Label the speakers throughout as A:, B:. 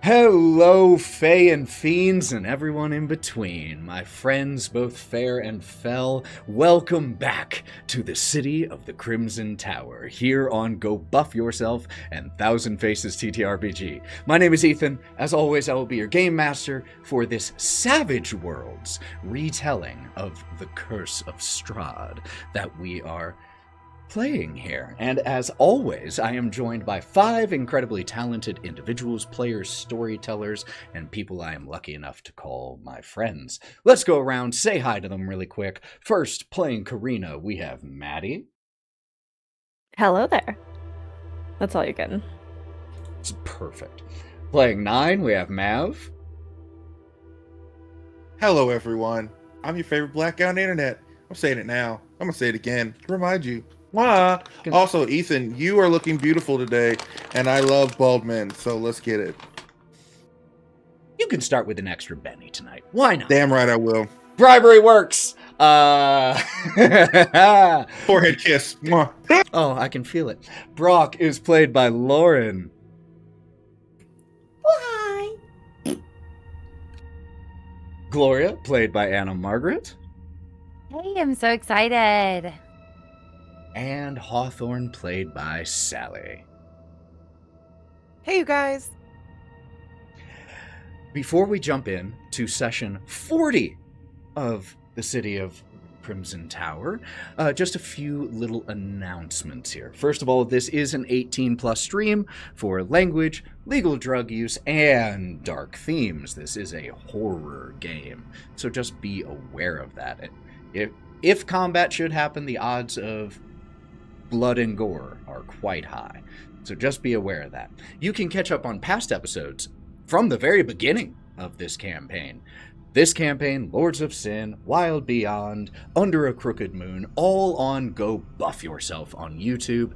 A: Hello, Fey and Fiends, and everyone in between. My friends, both fair and fell, welcome back to the City of the Crimson Tower, here on Go Buff Yourself and Thousand Faces TTRPG. My name is Ethan. As always, I will be your game master for this Savage Worlds retelling of the Curse of Strahd that we are playing here. And as always, I am joined by 5 incredibly talented individuals, players, storytellers, and people I am lucky enough to call my friends. Let's go around, say hi to them really quick. First, playing Karina, we have Matty.
B: Hello there. That's all you're getting.
A: It's perfect. Playing Nyne, we have Mav.
C: Hello, everyone. I'm your favorite black guy on the internet. I'm saying it now. I'm going to say it again to remind you. Mwah. Also, Ethan, you are looking beautiful today, and I love bald men, so let's get it.
A: You can start with an extra Benny tonight. Why not?
C: Damn right I will.
A: Bribery works!
C: Forehead kiss. Mwah.
A: Oh, I can feel it. Brawk is played by Lauren.
D: Why?
A: Gloria, played by SallyQuinnCreations.
D: Hey, I'm so excited.
A: And Hawthorne, played by Sally.
E: Hey, you guys.
A: Before we jump in to session 40 of the City of Crimson Tower, just a few little announcements here. First of all, this is an 18+ stream for language, legal drug use, and dark themes. This is a horror game, so just be aware of that. If combat should happen, the odds of blood and gore are quite high, so just be aware of that. You can catch up on past episodes from the very beginning of this campaign This campaign, Lords of Sin, Wylde Beyond, Under a Crooked Moon, all on Go Buff Yourself on YouTube.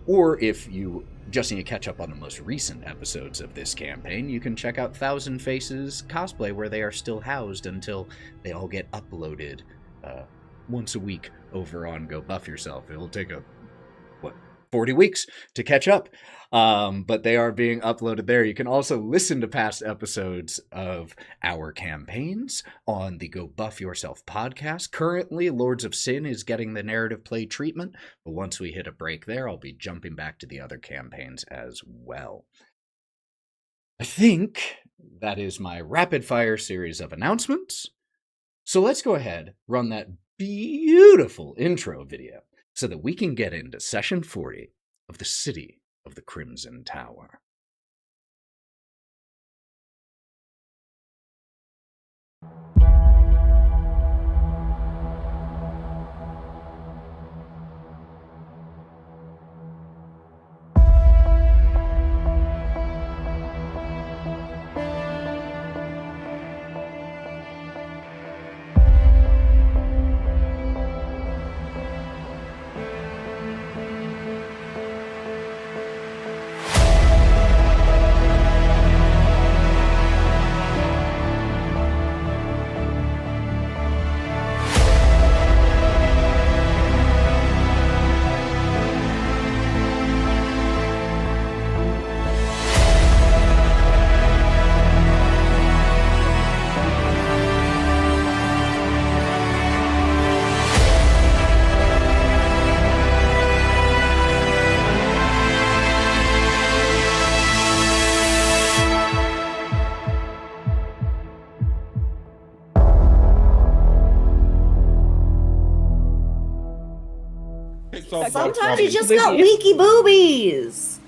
A: Or if you just need to catch up on the most recent episodes of this campaign, you can check out Thousand Faces Cosplay, where they are still housed until they all get uploaded once a week over on Go Buff Yourself. It'll take 40 weeks to catch up, but they are being uploaded there. You can also listen to past episodes of our campaigns on the Go Buff Yourself podcast. Currently, Lords of Sin is getting the narrative play treatment, but once we hit a break there, I'll be jumping back to the other campaigns as well. I think that is my rapid fire series of announcements. So let's go ahead, run that beautiful intro video, so that we can get into Session 40 of the City of the Crimson Tower.
F: Sometimes you just got leaky boobies.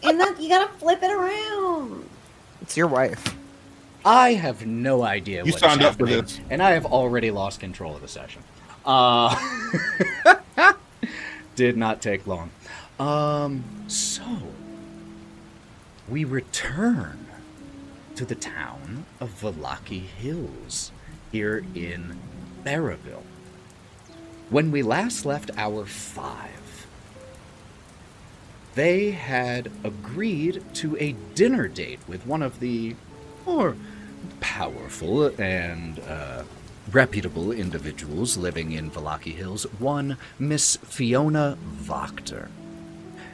F: And then you gotta flip it around.
E: It's your wife.
A: I have no idea
C: You
A: what
C: signed
A: is
C: up for
A: happening,
C: this.
A: and I have already lost control of the session. Did not take long. So, we return to the town of Vallaki Hills, here in Barraville. When we last left our 5, they had agreed to a dinner date with one of the more powerful and reputable individuals living in Vallaki Hills, one Miss Fiona Wachter.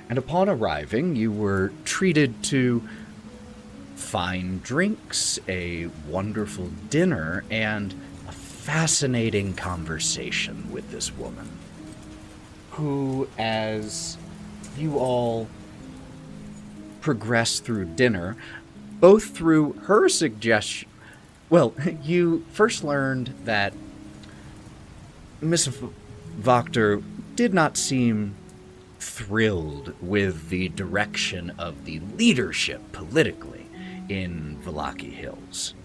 A: And upon arriving, you were treated to fine drinks, a wonderful dinner, and a fascinating conversation with this woman, who, as you all progress through dinner, both through her suggestion, well, you first learned that Miss Wachter did not seem thrilled with the direction of the leadership politically in Vallaki Hills.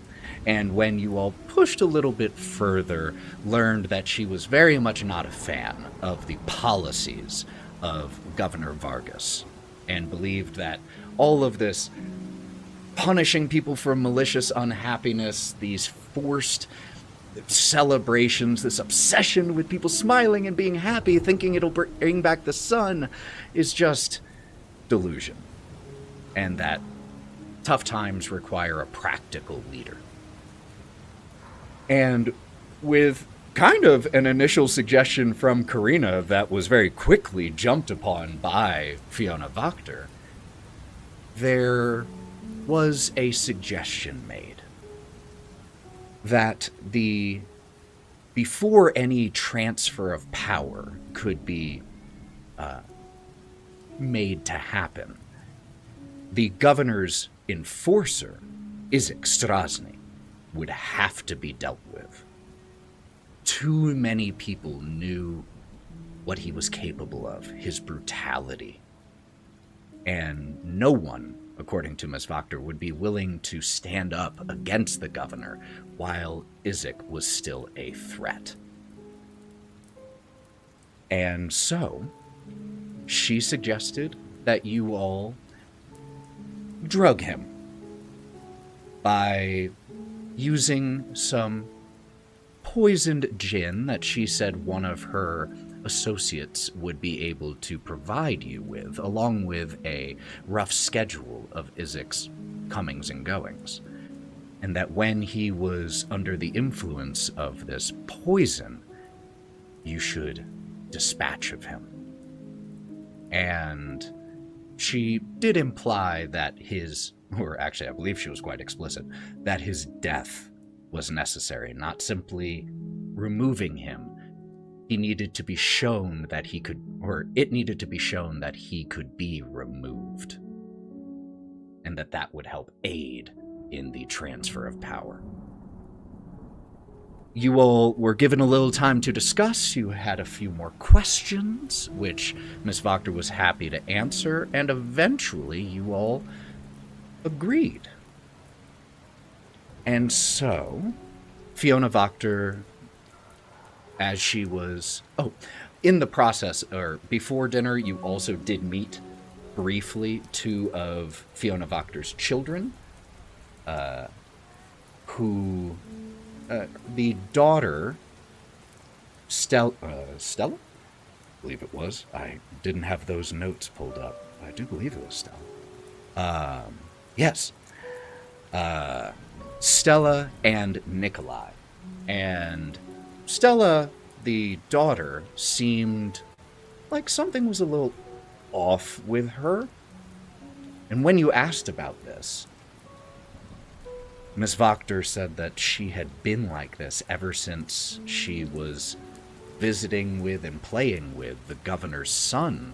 A: And when you all pushed a little bit further, learned that she was very much not a fan of the policies of Governor Vargas, and believed that all of this punishing people for malicious unhappiness, these forced celebrations, this obsession with people smiling and being happy, thinking it'll bring back the sun, is just delusion. And that tough times require a practical leader. And with kind of an initial suggestion from Karina that was very quickly jumped upon by Fiona Wachter, there was a suggestion made that before any transfer of power could be made to happen, the governor's enforcer, Izek Strasny, would have to be dealt with. Too many people knew what he was capable of, his brutality. And no one, according to Ms. Wachter, would be willing to stand up against the governor while Izek was still a threat. And so, she suggested that you all drug him by using some poisoned gin that she said one of her associates would be able to provide you with, along with a rough schedule of Izek's comings and goings. And that when he was under the influence of this poison, you should dispatch of him. And she did imply that or actually I believe she was quite explicit, that his death was necessary, not simply removing him. He needed to be shown that he could, or it needed to be shown that he could be removed. And that would help aid in the transfer of power. You all were given a little time to discuss. You had a few more questions, which Miss Wachter was happy to answer, and eventually you all agreed. And so, Fiona Wachter, as she was... in the process, or before dinner, you also did meet briefly two of Fiona Wachter's children, who... the daughter, Stella? I believe it was. I didn't have those notes pulled up. I do believe it was Stella. Yes. Stella and Nikolai. And Stella, the daughter, seemed like something was a little off with her. And when you asked about this, Miss Wachter said that she had been like this ever since she was visiting with and playing with the governor's son,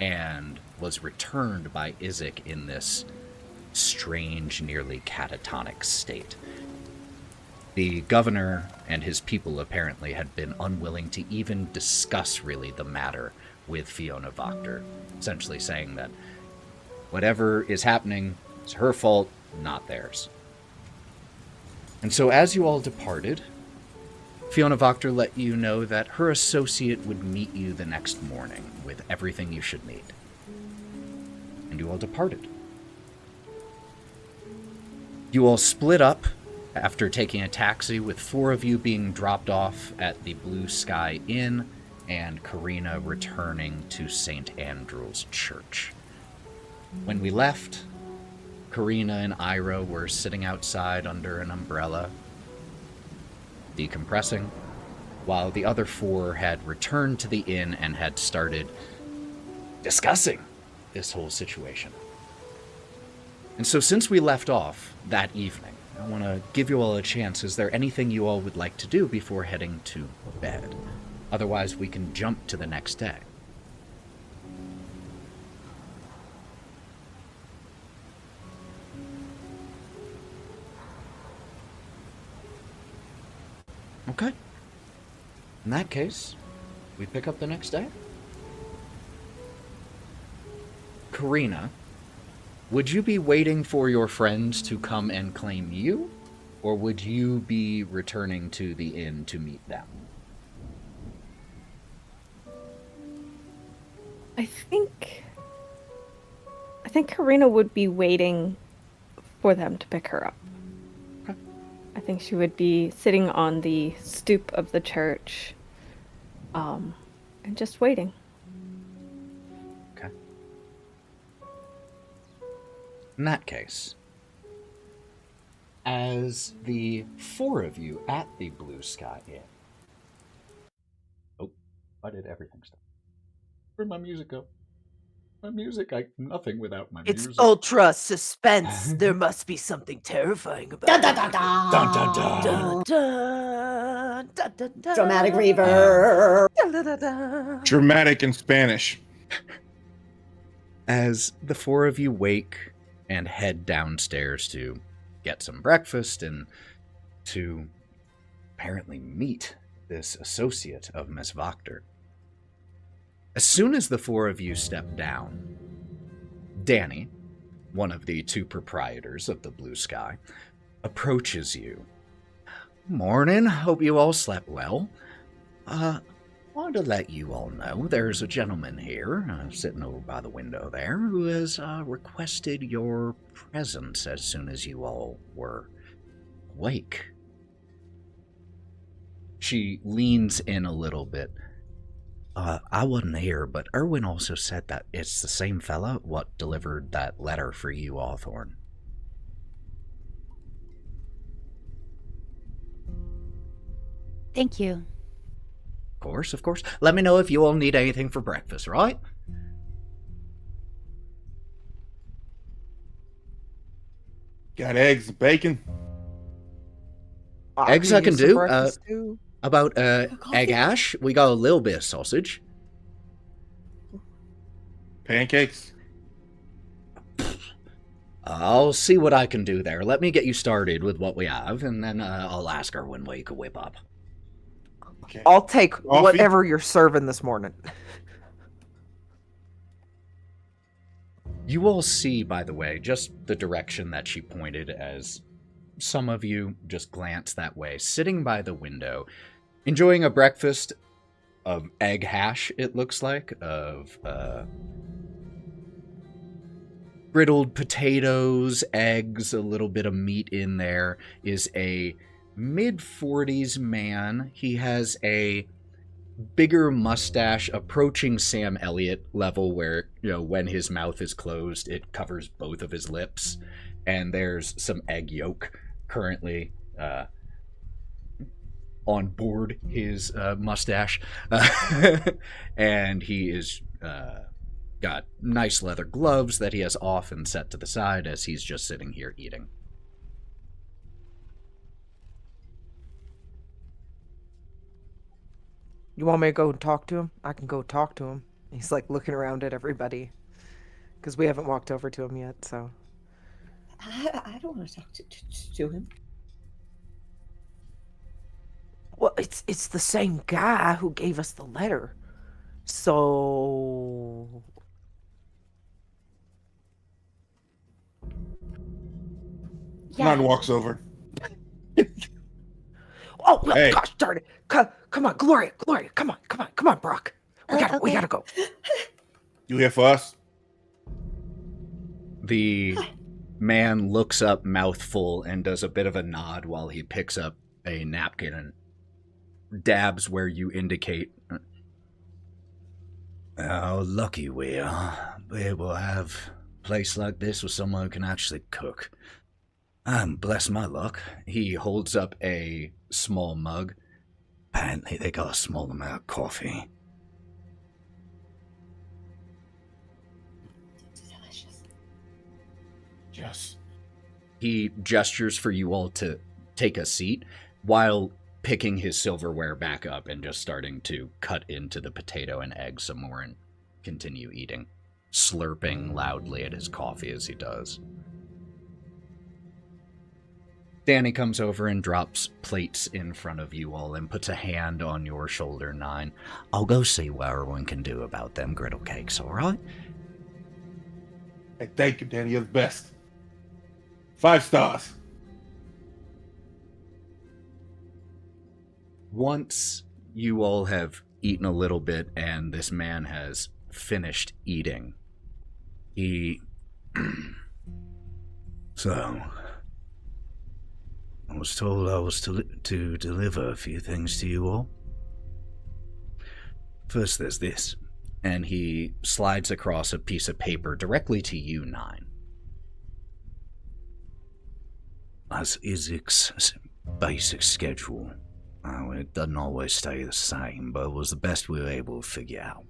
A: and was returned by Izek in this strange, nearly catatonic state. The governor and his people apparently had been unwilling to even discuss really the matter with Fiona Wachter, essentially saying that whatever is happening is her fault, not theirs. And so as you all departed, Fiona Wachter let you know that her associate would meet you the next morning with everything you should need. And you all departed. You all split up after taking a taxi, with 4 of you being dropped off at the Blue Sky Inn and Karina returning to St. Andrew's Church. When we left, Karina and Ira were sitting outside under an umbrella, decompressing, while the other 4 had returned to the inn and had started discussing this whole situation. And so since we left off that evening, I want to give you all a chance. Is there anything you all would like to do before heading to bed? Otherwise, we can jump to the next day. Okay. In that case, we pick up the next day. Karina, would you be waiting for your friends to come and claim you, or would you be returning to the inn to meet them?
B: I think Karina would be waiting for them to pick her up.
A: Okay.
B: I think she would be sitting on the stoop of the church, and just waiting.
A: Okay. In that case, as the 4 of you at the Blue Sky Inn... Oh, why did everything stop? Where'd my music go? My music, nothing without my music.
E: It's ultra suspense. There must be something terrifying about
F: Dun,
E: it.
F: dun, dun, dun.
A: Dun, dun, dun.
E: Dun, dun, dun, dun, dun.
F: Dramatic reverb.
E: Dun, dun, dun, dun.
C: Dramatic in Spanish.
A: As the 4 of you wake and head downstairs to get some breakfast and to apparently meet this associate of Miss Wachter. As soon as the 4 of you step down, Danny, one of the 2 proprietors of the Blue Sky, approaches you. Morning, hope you all slept well. Wanted to let you all know there's a gentleman here, sitting over by the window there, who has requested your presence as soon as you all were awake. She leans in a little bit. I wasn't here, but Erwin also said that it's the same fella what delivered that letter for you, Hawthorne.
D: Thank you.
A: Of course, of course. Let me know if you all need anything for breakfast, right?
C: Got eggs and bacon.
A: Eggs I can
G: use some
A: do.
G: breakfast too.
A: About
F: Coffee?
A: egg hash, we got a little bit of sausage.
C: Pancakes.
A: I'll see what I can do there. Let me get you started with what we have, and then I'll ask her when we can whip up.
C: Okay.
G: I'll take
C: Coffee?
G: whatever you're serving this morning.
A: You all see, by the way, just the direction that she pointed as some of you just glance that way, sitting by the window, enjoying a breakfast of egg hash, it looks like, of griddled potatoes, eggs, a little bit of meat in there, is a mid-40s man. He has a bigger mustache approaching Sam Elliott level where, you know, when his mouth is closed, it covers both of his lips. And there's some egg yolk currently on board his mustache. And he is got nice leather gloves that he has off and set to the side as he's just sitting here eating.
G: You want me to go and talk to him? I can go talk to him. He's like looking around at everybody because we haven't walked over to him yet. So
F: I don't want to talk to him.
G: well, it's the same guy who gave us the letter. So
C: Nyne walks over.
G: oh well,
C: Hey.
G: gosh darn it! Come on, Gloria, come on, Brawk. We gotta go.
C: You here for us?
A: The man looks up, mouthful, and does a bit of a nod while he picks up a napkin and dabs where you indicate. How lucky we are. Be able to have a place like this with someone who can actually cook. And bless my luck, he holds up a small mug. Apparently they got a small amount of coffee.
F: Delicious.
C: Yes.
A: He gestures for you all to take a seat while picking his silverware back up and just starting to cut into the potato and egg some more and continue eating, slurping loudly at his coffee as he does. Danny comes over and drops plates in front of you all and puts a hand on your shoulder, Nyne. I'll go see what everyone can do about them griddle cakes, all right?
C: Hey, thank you, Danny. You're the best. 5 stars.
A: Once you all have eaten a little bit and this man has finished eating, he... So, I was told I was to deliver a few things to you all. First there's this, and he slides across a piece of paper directly to you, Nyne. As Isaac's basic schedule. It doesn't always stay the same, but it was the best we were able to figure out.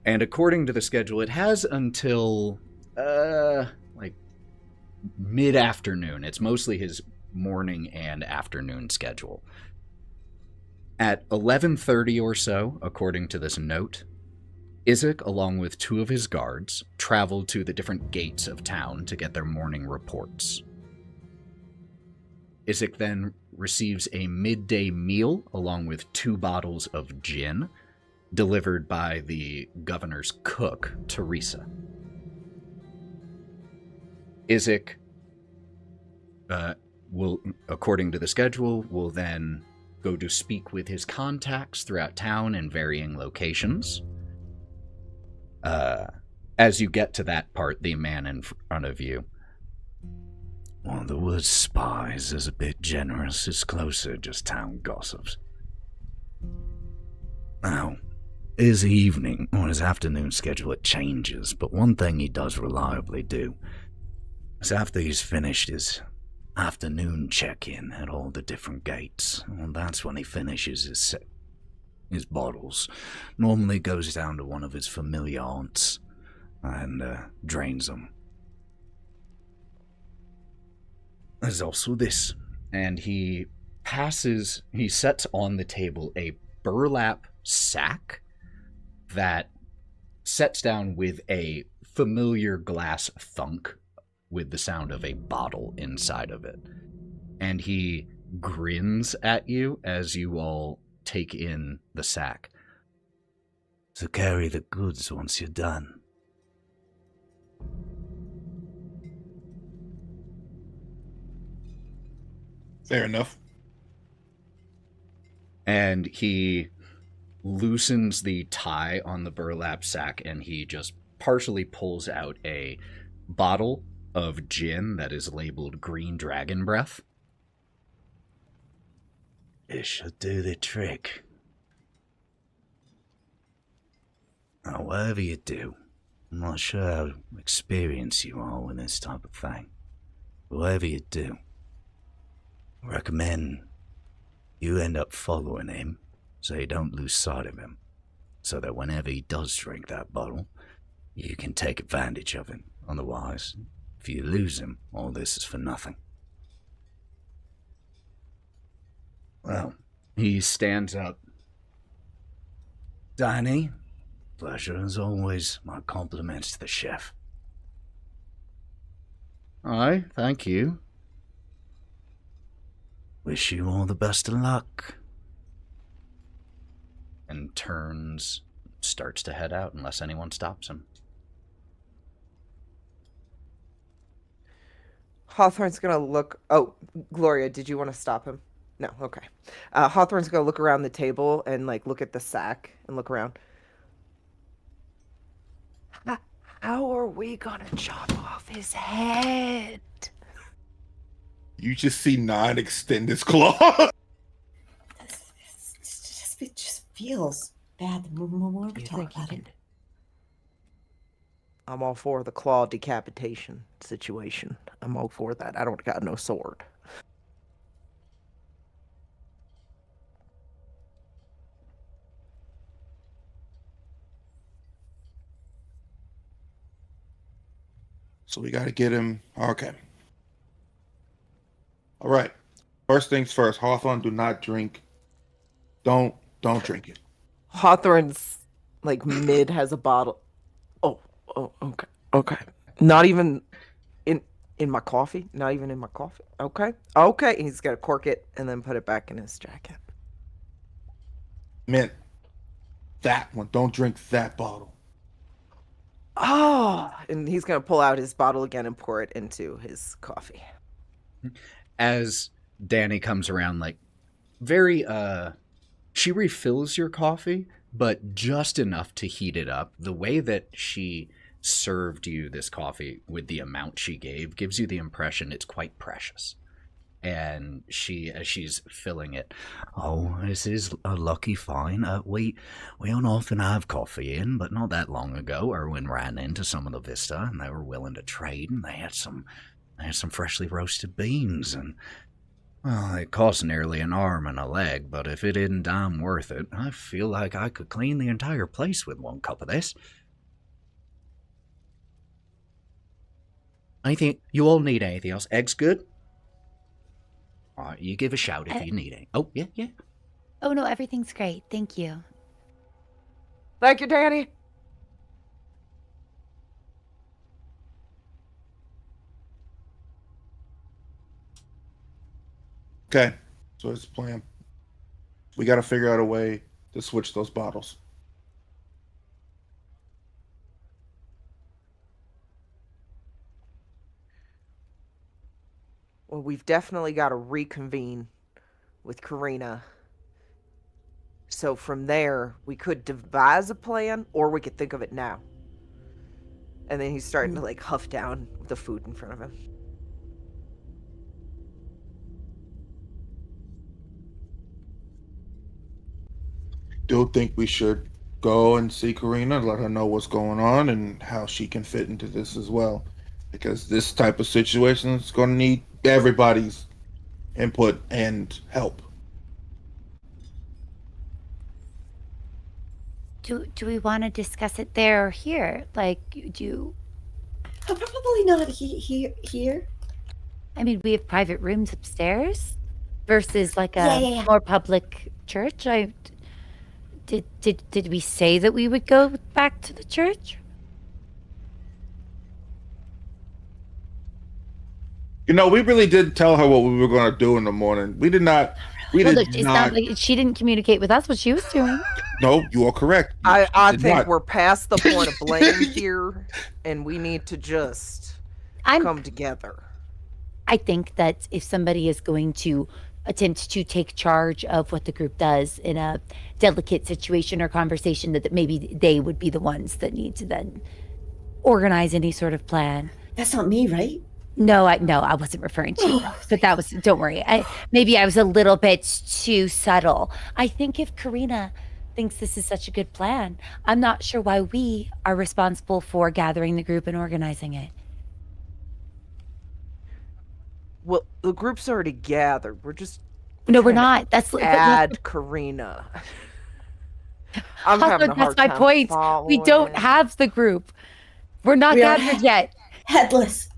A: And according to the schedule, it has until, mid-afternoon. It's mostly his morning and afternoon schedule. At 11:30 or so, according to this note, Isaac, along with 2 of his guards, traveled to the different gates of town to get their morning reports. Isaac then receives a midday meal along with 2 bottles of gin, delivered by the governor's cook, Teresa. Isaac will, according to the schedule, will then go to speak with his contacts throughout town in varying locations. As you get to that part, the man in front of you Well, the word spies is a bit generous. It's closer just town gossips. Now, his evening or his afternoon schedule, it changes, but one thing he does reliably do is after he's finished his afternoon check-in at all the different gates, and that's when he finishes his bottles. Normally goes down to one of his familiar haunts and drains them. There's also this, and he sets on the table a burlap sack that sets down with a familiar glass thunk with the sound of a bottle inside of it. And he grins at you as you all take in the sack. So carry the goods once you're done.
C: Fair enough.
A: And he loosens the tie on the burlap sack, and he just partially pulls out a bottle of gin that is labeled Green Dragon Breath. It should do the trick. Now, whatever you do, I'm not sure how experienced you are with this type of thing, but whatever you do, I recommend you end up following him so you don't lose sight of him, so that whenever he does drink that bottle, you can take advantage of him. Otherwise, if you lose him, all this is for nothing. Well, he stands up. Nyne, pleasure as always. My compliments to the chef. Aye, thank you. Wish you all the best of luck. And starts to head out unless anyone stops him.
G: Hawthorne's gonna look. Oh, Gloria, did you want to stop him? No, okay. Hawthorne's gonna look around the table and like look at the sack and look around. How are we gonna chop off his head?
C: You just see Nyne extend his claw.
F: It just feels bad the more we
G: You
F: talk
G: think
F: about
G: you
F: it.
G: can? I'm all for the claw decapitation situation. I'm all for that. I don't got no sword.
C: So we got to get him. Okay. All right. First things first. Hawthorne, do not drink. Don't drink it.
G: Hawthorne's like mid has a bottle. Oh, okay. Not even in my coffee. Not even in my coffee. Okay. He's gonna cork it and then put it back in his jacket.
C: Mint. That one. Don't drink that bottle.
G: Oh, and he's gonna pull out his bottle again and pour it into his coffee.
A: As Danny comes around, like, very, she refills your coffee, but just enough to heat it up. The way that she served you this coffee with the amount she gave gives you the impression it's quite precious. And as she's filling it, oh, this is a lucky find. We don't often have coffee in, but not that long ago, Erwin ran into some of the Vista, and they were willing to trade, and they had some freshly roasted beans, and well, it cost nearly an arm and a leg, but if it isn't damn worth it, I feel like I could clean the entire place with one cup of this. Anything you all need? Anything else? Eggs good? All right, you give a shout if you need it. Oh, yeah.
D: Oh, no, everything's great. Thank you.
G: Thank you, Danny.
C: Okay. So it's the plan. We got to figure out a way to switch those bottles.
G: Well, we've definitely got to reconvene with Karina. So from there, we could devise a plan, or we could think of it now. And then he's starting to like huff down the food in front of him.
C: do think we should go and see Karina, let her know what's going on and how she can fit into this as well. Because this type of situation is going to need everybody's input and help.
D: Do we want to discuss it there or here? Like,
F: Probably not here.
D: I mean, we have private rooms upstairs versus like a
F: Yeah.
D: more public church. Did we say that we would go back to the church?
C: You know, we really didn't tell her what we were going to do in the morning. We did not.
D: It's not like she didn't communicate with us what she was doing.
C: No, you are correct.
G: I
C: Did
G: think
C: not.
G: we're past the point of blame here, and we need to just come together.
D: I think that if somebody is going to attempt to take charge of what the group does in a delicate situation or conversation, that maybe they would be the ones that need to then organize any sort of plan.
F: That's not me, right?
D: No, I wasn't referring to you, but that was, don't worry. Maybe I was a little bit too subtle. I think if Karina thinks this is such a good plan, I'm not sure why we are responsible for gathering the group and organizing it.
G: Well, the group's already gathered. We're just
D: No, we're not. That's
G: add Karina. I'm having a hard
D: that's my
G: time
D: point. We don't
G: following.
D: have the group. We're not
F: We are
D: gathered yet.
F: Headless.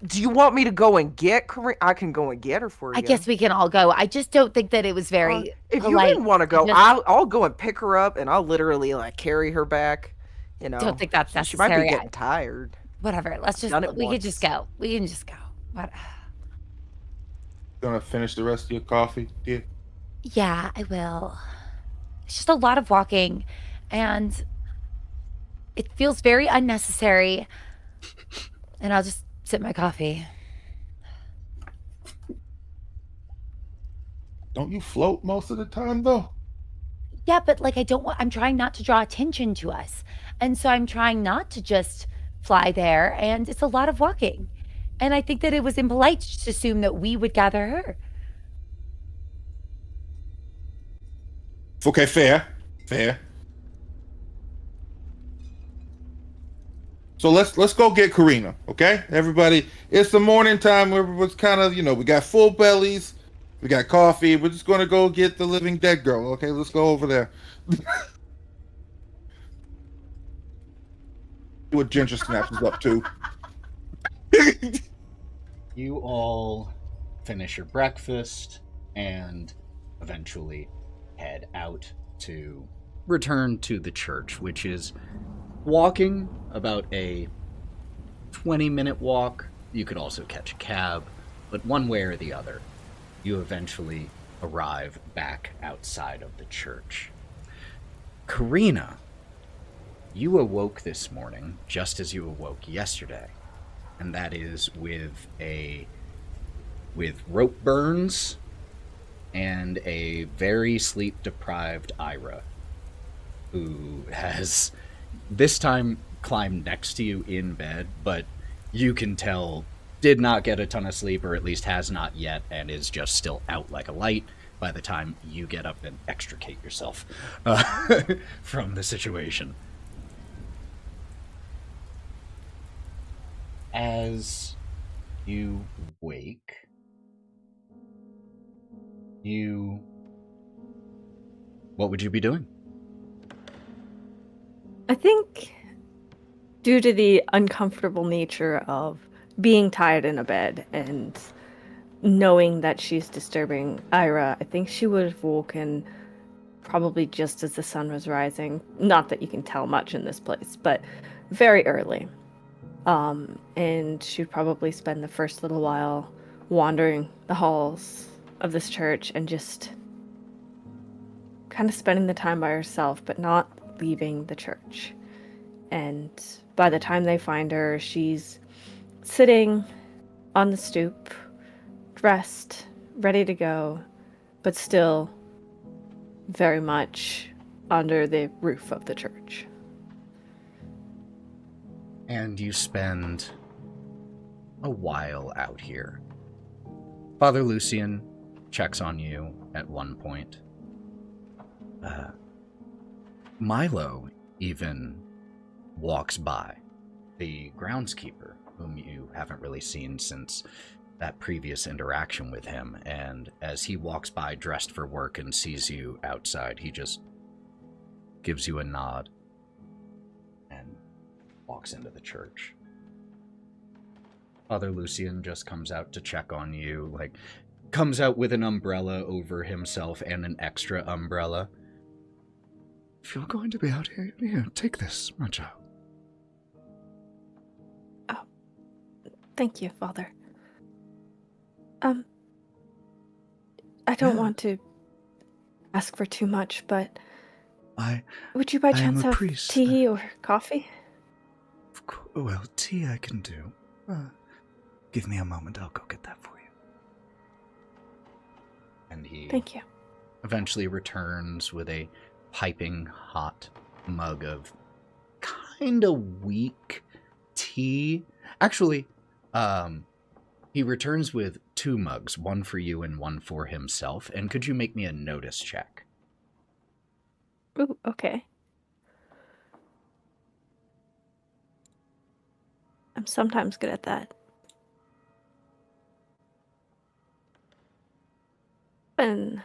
G: Do you want me to go and get Karina? I can go and get her for you.
D: I guess we can all go. I just don't think that it was very
G: If you
D: polite.
G: didn't want to go,
D: Just-
G: I'll go and pick her up, and I'll literally like carry her back. You know,
D: Don't think that's
G: she might be
D: necessary.
G: getting tired.
D: Whatever. Let's just.
G: Done it
D: We can
G: once.
D: just go. We can just go. What?
C: Gonna finish the rest of your coffee, dear?
D: Yeah, I will. It's just a lot of walking, and it feels very unnecessary. And I'll just sip my coffee.
C: Don't you float most of the time, though?
D: Yeah, but like I don't want. I'm trying not to draw attention to us, and so I'm trying not to just fly there. And it's a lot of walking, and I think that it was impolite to assume that we would gather her.
C: Okay, fair. So let's go get Karina, okay? Everybody, it's the morning time. Everyone's kind of, we got full bellies, we got coffee. We're just gonna go get the living dead girl, okay? Let's go over there. What Ginger Snaps is up to.
A: You all finish your breakfast and eventually head out to return to the church, which is walking about a 20-minute walk. You could also catch a cab, but one way or the other, you eventually arrive back outside of the church. Karina, you awoke this morning just as you awoke yesterday, and that is with rope burns and a very sleep-deprived Ira, who has this time climbed next to you in bed, but you can tell did not get a ton of sleep, or at least has not yet, and is just still out like a light by the time you get up and extricate yourself from the situation. As you wake, what would you be doing?
B: I think due to the uncomfortable nature of being tied in a bed and knowing that she's disturbing Ira, I think she would have woken probably just as the sun was rising. Not that you can tell much in this place, but very early. And she'd probably spend the first little while wandering the halls of this church and just kind of spending the time by herself, but not leaving the church. And by the time they find her, she's sitting on the stoop, dressed, ready to go, but still very much under the roof of the church.
A: And you spend a while out here. Father Lucian checks on you at one point. Milo even walks by, the groundskeeper, whom you haven't really seen since that previous interaction with him, and as he walks by dressed for work and sees you outside, he just gives you a nod and walks into the church. Father Lucian just comes out to check on you, comes out with an umbrella over himself and an extra umbrella.
H: If you're going to be out here, take this, my child.
B: Oh, thank you, Father. I don't want to ask for too much, but would you by chance have
H: priest.
B: tea or coffee?
H: Well, tea I can do. Give me a moment, I'll go get that for you.
A: And he
B: Thank you.
A: eventually returns with a piping hot mug of kind of weak tea. Actually, he returns with 2 mugs, one for you and one for himself. And could you make me a notice check?
B: Ooh, okay. I'm sometimes good at that. And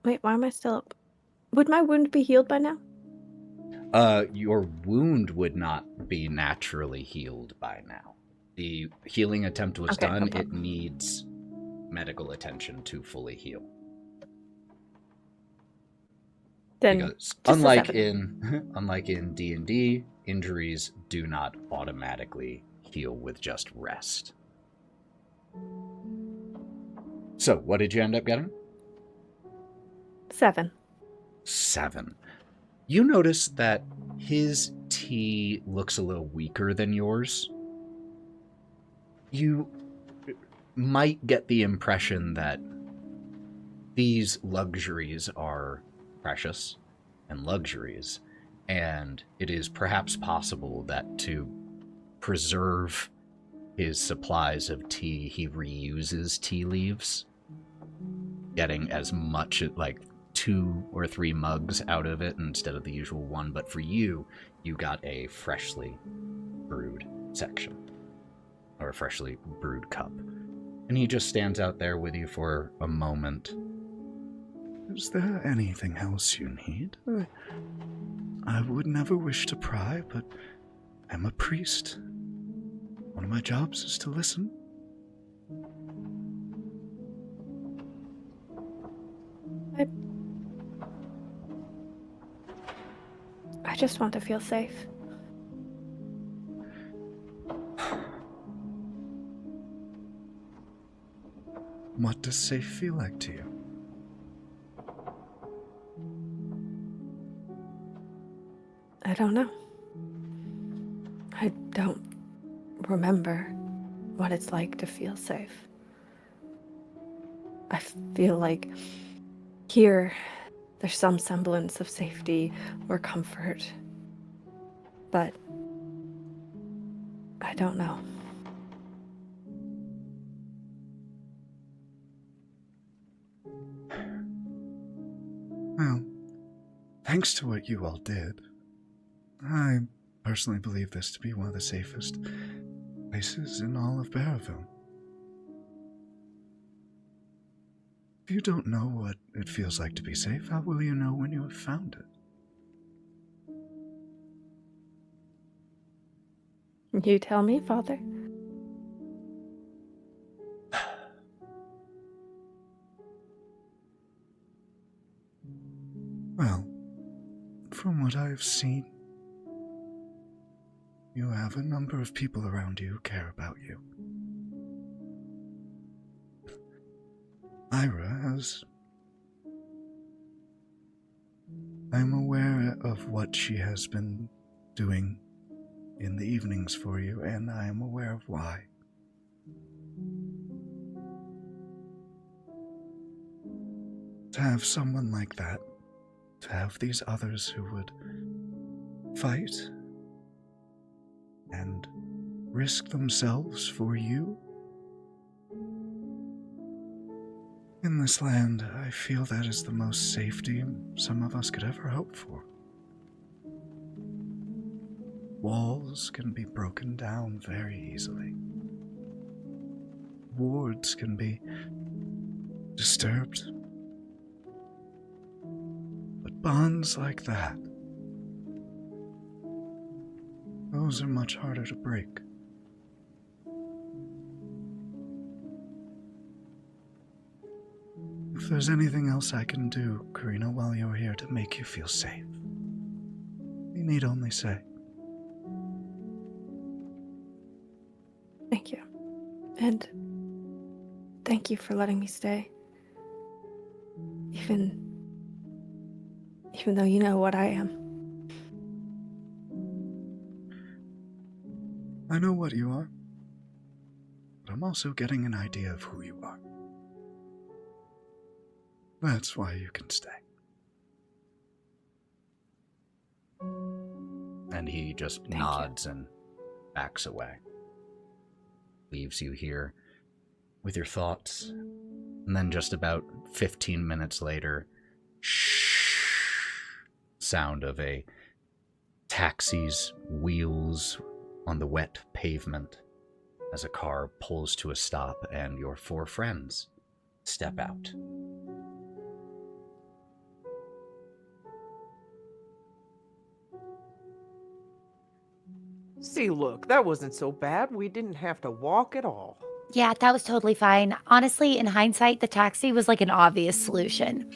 B: wait, why am I still up? Would my wound be healed by now?
A: Your wound would not be naturally healed by now. The healing attempt was
B: Okay, no
A: done. It
B: problem.
A: needs medical attention to fully heal.
B: Then
A: Because
B: just a
A: unlike
B: 7.
A: in D&D, injuries do not automatically heal with just rest. So, what did you end up getting?
B: 7.
A: 7. You notice that his tea looks a little weaker than yours. You might get the impression that these luxuries are precious and luxuries, and it is perhaps possible that to preserve his supplies of tea, he reuses tea leaves, getting as much, 2 or 3 mugs out of it instead of the usual one. But for you, you got a freshly brewed section, or a freshly brewed cup. And he just stands out there with you for a moment.
H: Is there anything else you need? I would never wish to pry, but I'm a priest. One of my jobs is to listen.
B: I just want to feel safe.
H: What does safe feel like to you?
B: I don't know. I don't remember what it's like to feel safe. I feel like here there's some semblance of safety or comfort, but I don't know.
H: Well, thanks to what you all did, I personally believe this to be one of the safest places in all of Barrowville. If you don't know what it feels like to be safe, how will you know when you have found it?
B: You tell me, Father.
H: Well, from what I've seen, you have a number of people around you who care about you. Ira has... I'm aware of what she has been doing in the evenings for you, and I am aware of why. To have someone like that, to have these others who would fight and risk themselves for you, In this land, I feel that is the most safety some of us could ever hope for. Walls can be broken down very easily. Wards can be disturbed. But bonds like that, those are much harder to break. If there's anything else I can do, Karina, while you're here to make you feel safe, you need only say.
B: Thank you. And thank you for letting me stay. Even though you know what I am.
H: I know what you are, but I'm also getting an idea of who you are. That's why you can stay.
A: And he just nods and backs away. Leaves you here with your thoughts. And then just about 15 minutes later, sound of a taxi's wheels on the wet pavement as a car pulls to a stop and your 4 friends step out.
G: See, look, that wasn't so bad. We didn't have to walk at all.
D: Yeah, that was totally fine. Honestly, in hindsight, the taxi was like an obvious solution.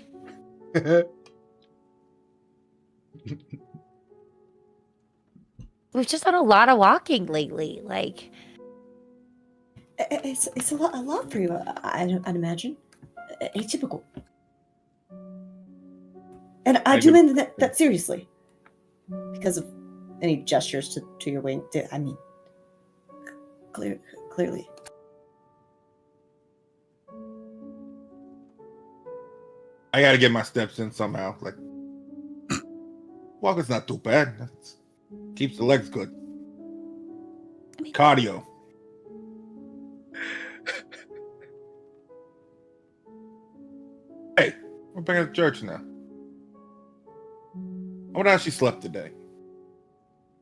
D: We've just done a lot of walking lately. Like,
F: It's a lot for you, I'd imagine. Atypical. And I do mean that seriously. Because of any gestures to your wing. I mean, clearly.
C: I gotta get my steps in somehow. Like, walking's not too bad. Keeps the legs good. Cardio. Hey, we're back at the church now. I wonder how she slept today.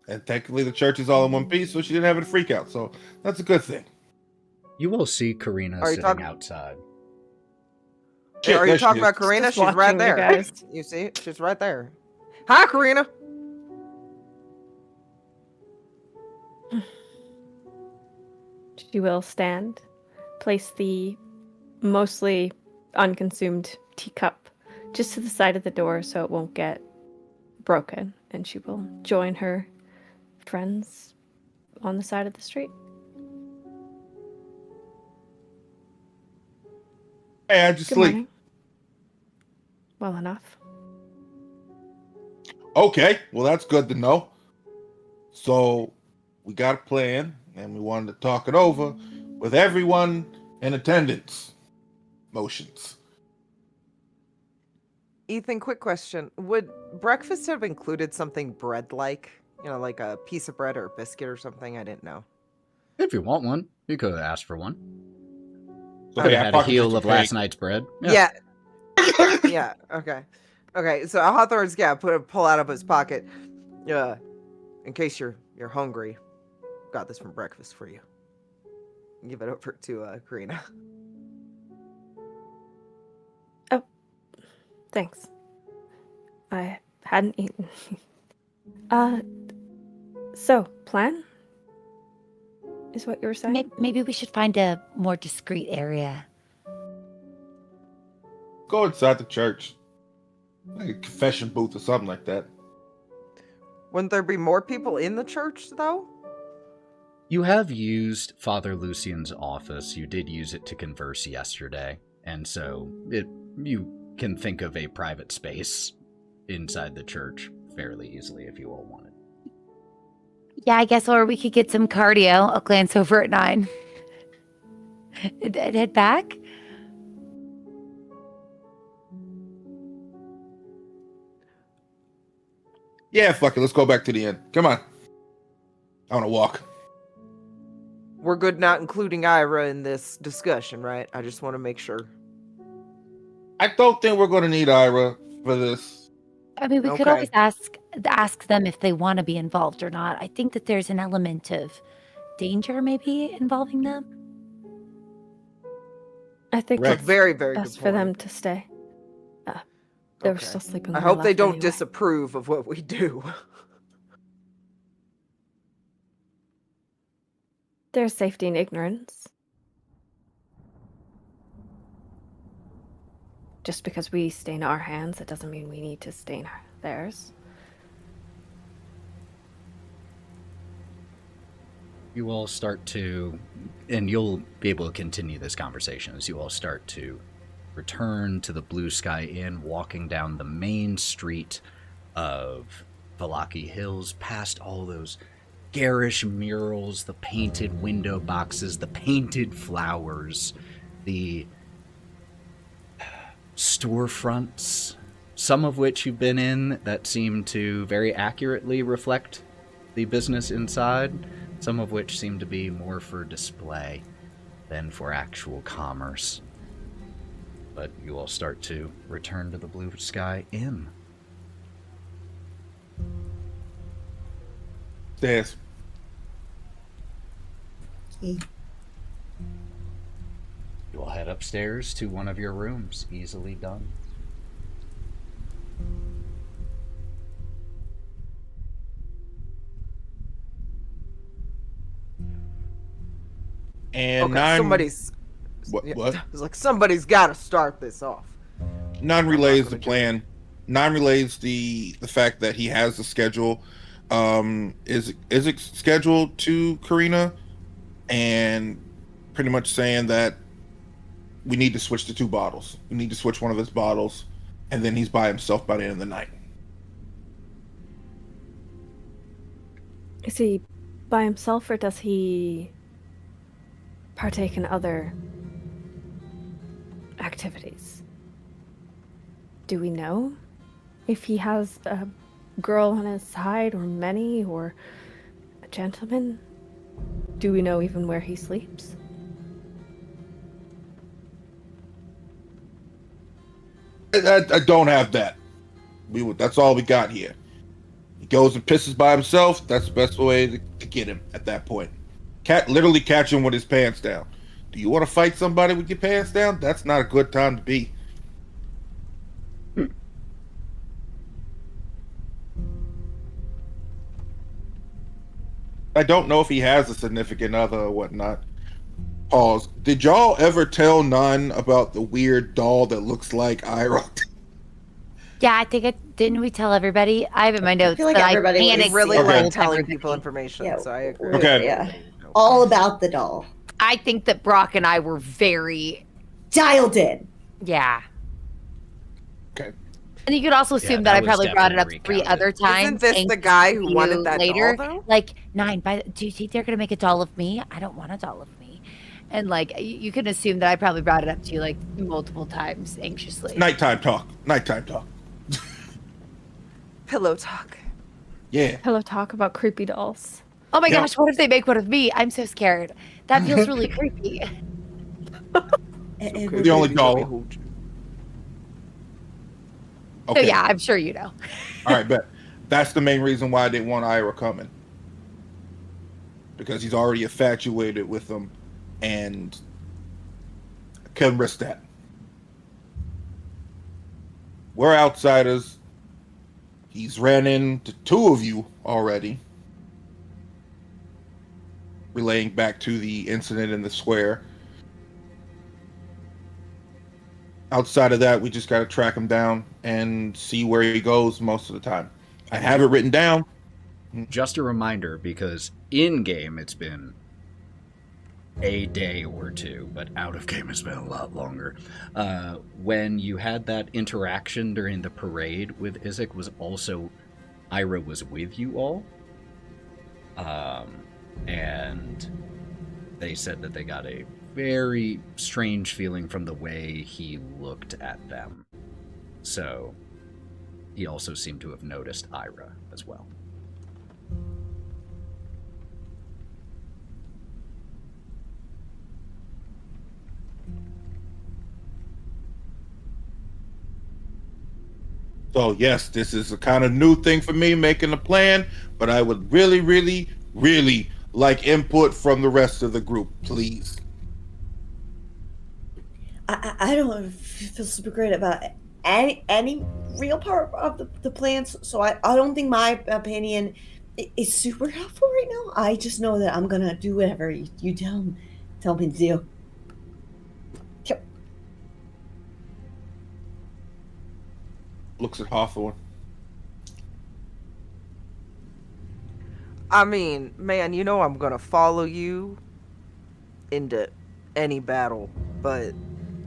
C: And technically the church is all in one piece, so she didn't have a freak out. So that's a good thing.
A: You will see Karina sitting outside.
C: Shit,
G: Are you
C: there she
G: talking
C: is.
G: about Karina?
B: Just
G: She's right
B: watching you
G: there.
B: guys.
G: You see? She's right there. Hi, Karina.
B: She will stand, place the mostly unconsumed teacup just to the side of the door so it won't get broken, and she will join her friends on the side of the street.
C: Hey, I just
B: Good
C: sleep.
B: morning. Well enough.
C: Okay, well that's good to know. So we got a plan, and we wanted to talk it over with everyone in attendance. Motions.
G: Ethan, quick question. Would breakfast have included something bread-like? You know, like a piece of bread or a biscuit or something? I didn't know.
A: If you want one, you could have asked for one.
C: So
A: Could
C: hey,
A: have
C: I
A: had a
C: pocket
A: heel
C: some
A: of last
C: cake.
A: night's bread.
G: Yeah. Yeah. Okay. Okay. So Hawthorne's pull out of his pocket. In case you're hungry, got this from breakfast for you. Give it over to Karina.
B: Oh, thanks. I hadn't eaten. So plan is what you were saying?
D: maybe we should find a more discreet area.
C: Go inside the church. Like a confession booth or something like that.
G: Wouldn't there be more people in the church, though?
A: You have used Father Lucian's office. You did use it to converse yesterday, and so you can think of a private space inside the church fairly easily if you all wanted.
D: Yeah, I guess, or we could get some cardio. I'll glance over at Nyne. Head back?
C: Yeah, fuck it. Let's go back to the inn. Come on. I want to walk.
G: We're good not including Ira in this discussion, right? I just want to make sure.
C: I don't think we're going to need Ira for this.
D: I mean, we could always ask them if they want to be involved or not. I think that there's an element of danger maybe involving them.
B: I think
C: Correct.
B: it's
G: Very, very
B: best
G: good
B: for
G: point.
B: them to stay. They were
G: Okay.
B: still sleeping.
G: I
B: when
G: hope they
B: left
G: don't
B: anyway.
G: disapprove of what we do.
B: There's safety in ignorance. Just because we stain our hands, it doesn't mean we need to stain theirs.
A: You all start to, and you'll be able to continue this conversation as you all start to return to the Blue Sky Inn, walking down the main street of Valaki Hills, past all those garish murals, the painted window boxes, the painted flowers, the storefronts, some of which you've been in that seem to very accurately reflect the business inside, some of which seem to be more for display than for actual commerce. But you all start to return to the Blue Sky Inn.
C: Stairs.
A: You all head upstairs to one of your rooms. Easily done.
C: And
G: Okay,
C: Nyne,
G: somebody's.
C: What?
G: It's like somebody's got to start this off.
C: Nyne relays the plan. Nyne relays the fact that he has the schedule. Is it scheduled to Karina, and pretty much saying that we need to switch the 2 bottles. We need to switch one of his bottles, and then he's by himself by the end of the night.
B: Is he by himself, or does he partake in other activities? Do we know if he has a girl on his side, or many, or a gentleman? Do we know even where he sleeps?
C: I don't have that. That's all we got here. He goes and pisses by himself. That's the best way to get him at that point. Literally catch him with his pants down. Do you want to fight somebody with your pants down? That's not a good time to be. I don't know if he has a significant other or whatnot. Pause. Did y'all ever tell Nyne about the weird doll that looks like Ira?
D: Yeah, I think didn't we tell everybody? I have in my notes
F: feel like
D: that
F: everybody
D: I
F: was
D: panicked
G: Really
D: the
C: Okay.
G: like
D: whole
G: telling
D: time.
G: people information,
F: Yeah.
G: so I agree.
C: Okay.
F: Yeah. All about the doll.
D: I think that Brawk and I were very,
F: Dialed in.
D: yeah.
C: Okay.
D: And you could also assume
A: that
D: that I
A: was
D: probably brought it up
A: definitely
D: 3 other times.
G: Isn't this
D: and
G: the guy who
D: you
G: wanted that
D: later,
G: doll, though?
D: Like, Nyne, do you think they're going to make a doll of me? I don't want a doll of me. And, like, you can assume that I probably brought it up to you, like, multiple times anxiously.
C: Nighttime talk. Nighttime talk.
G: Pillow talk.
C: Yeah.
B: Hello, talk about creepy dolls.
D: Oh my
C: Yeah.
D: gosh, what if they make one of me? I'm so scared. That feels really creepy.
F: It
C: The
F: would
C: only
F: be-
C: doll.
D: So
C: Okay.
D: yeah, I'm sure you know.
C: All right, bet. That's the main reason why I didn't want Ira coming. Because he's already infatuated with them, and I couldn't risk that. We're outsiders. He's ran into 2 of you already. Relaying back to the incident in the square. Outside of that, we just got to track him down and see where he goes most of the time. I have it written down.
A: Just a reminder, because in-game it's been a day or 2, but out-of-game it's been a lot longer. When you had that interaction during the parade with Isaac, was also Ira was with you all. And they said that they got a very strange feeling from the way he looked at them. So he also seemed to have noticed Ira as well.
C: So yes, this is a kind of new thing for me, making a plan, but I would really, really, really like input from the rest of the group, please.
F: I don't feel super great about any real part of the plans, so I don't think my opinion is super helpful right now. I just know that I'm gonna do whatever you tell me to do. Yep.
C: Looks at Hawthorne.
G: I mean, man, you know I'm gonna follow you into any battle, but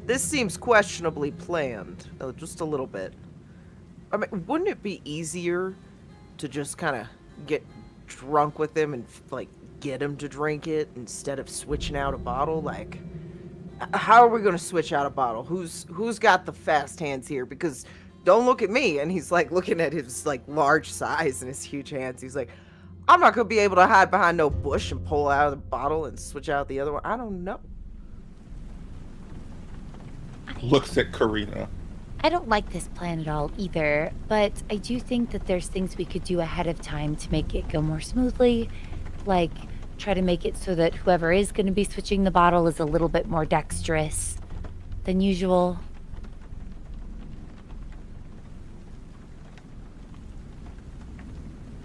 G: this seems questionably planned, just a little bit. I mean, wouldn't it be easier to just kind of get drunk with him and like get him to drink it instead of switching out a bottle? Like, how are we gonna switch out a bottle? Who's got the fast hands here? Because don't look at me. And he's like looking at his like large size and his huge hands. He's like, I'm not gonna be able to hide behind no bush and pull out of the bottle and switch out the other one. I don't know.
C: Looks at Karina.
D: I don't like this plan at all either, but I do think that there's things we could do ahead of time to make it go more smoothly. Like, try to make it so that whoever is going to be switching the bottle is a little bit more dexterous than usual.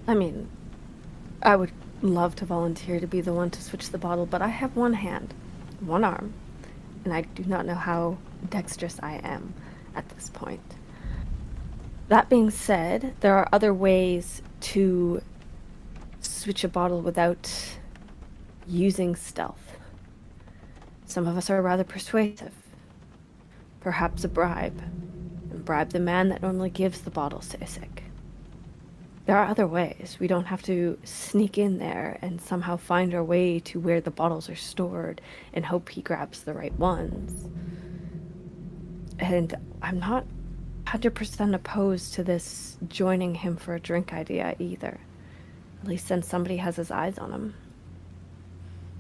B: I mean, I would love to volunteer to be the one to switch the bottle, but I have one hand, one arm, and I do not know how dexterous I am at this point. That being said, there are other ways to switch a bottle without using stealth. Some of us are rather persuasive. Perhaps a bribe. And bribe the man that normally gives the bottles to Isik. There are other ways. We don't have to sneak in there and somehow find our way to where the bottles are stored and hope he grabs the right ones. And I'm not 100% opposed to this joining him for a drink idea either. At least then somebody has his eyes on him.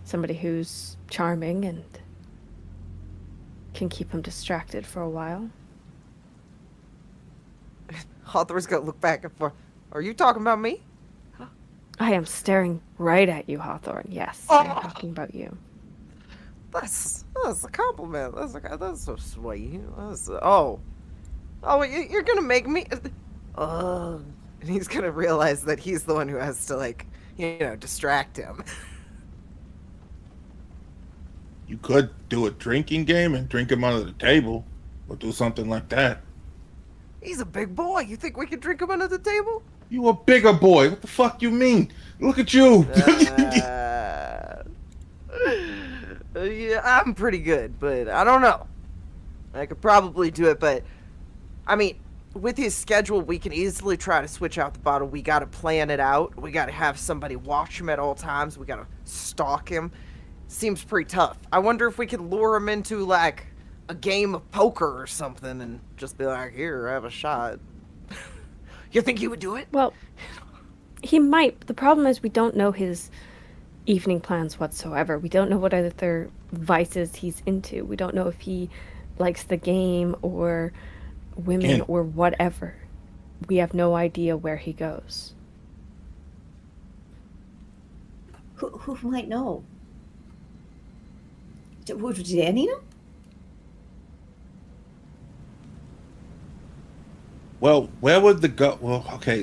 B: Somebody who's charming and can keep him distracted for a while.
G: Hawthorne's gonna look back and forth. Are you talking about me?
B: I am staring right at you, Hawthorne. Yes, I am talking about you.
G: That's a compliment. That's so sweet. You're gonna make me. And he's gonna realize that he's the one who has to like, distract him.
C: You could do a drinking game and drink him under the table, or do something like that.
G: He's a big boy. You think we could drink him under the table?
C: You a bigger boy. What the fuck you mean? Look at you.
G: Yeah, I'm pretty good, but I don't know. I could probably do it, but I mean, with his schedule, we can easily try to switch out the bottle. We gotta plan it out. We gotta have somebody watch him at all times. We gotta stalk him. Seems pretty tough. I wonder if we could lure him into like a game of poker or something and just be like, here, have a shot. You think he would do it?
B: Well, he might. The problem is we don't know his evening plans whatsoever. We don't know what other vices he's into. We don't know if he likes the game or women or whatever. We have no idea where he goes.
F: Who might know? Did Danny know?
C: Well, where would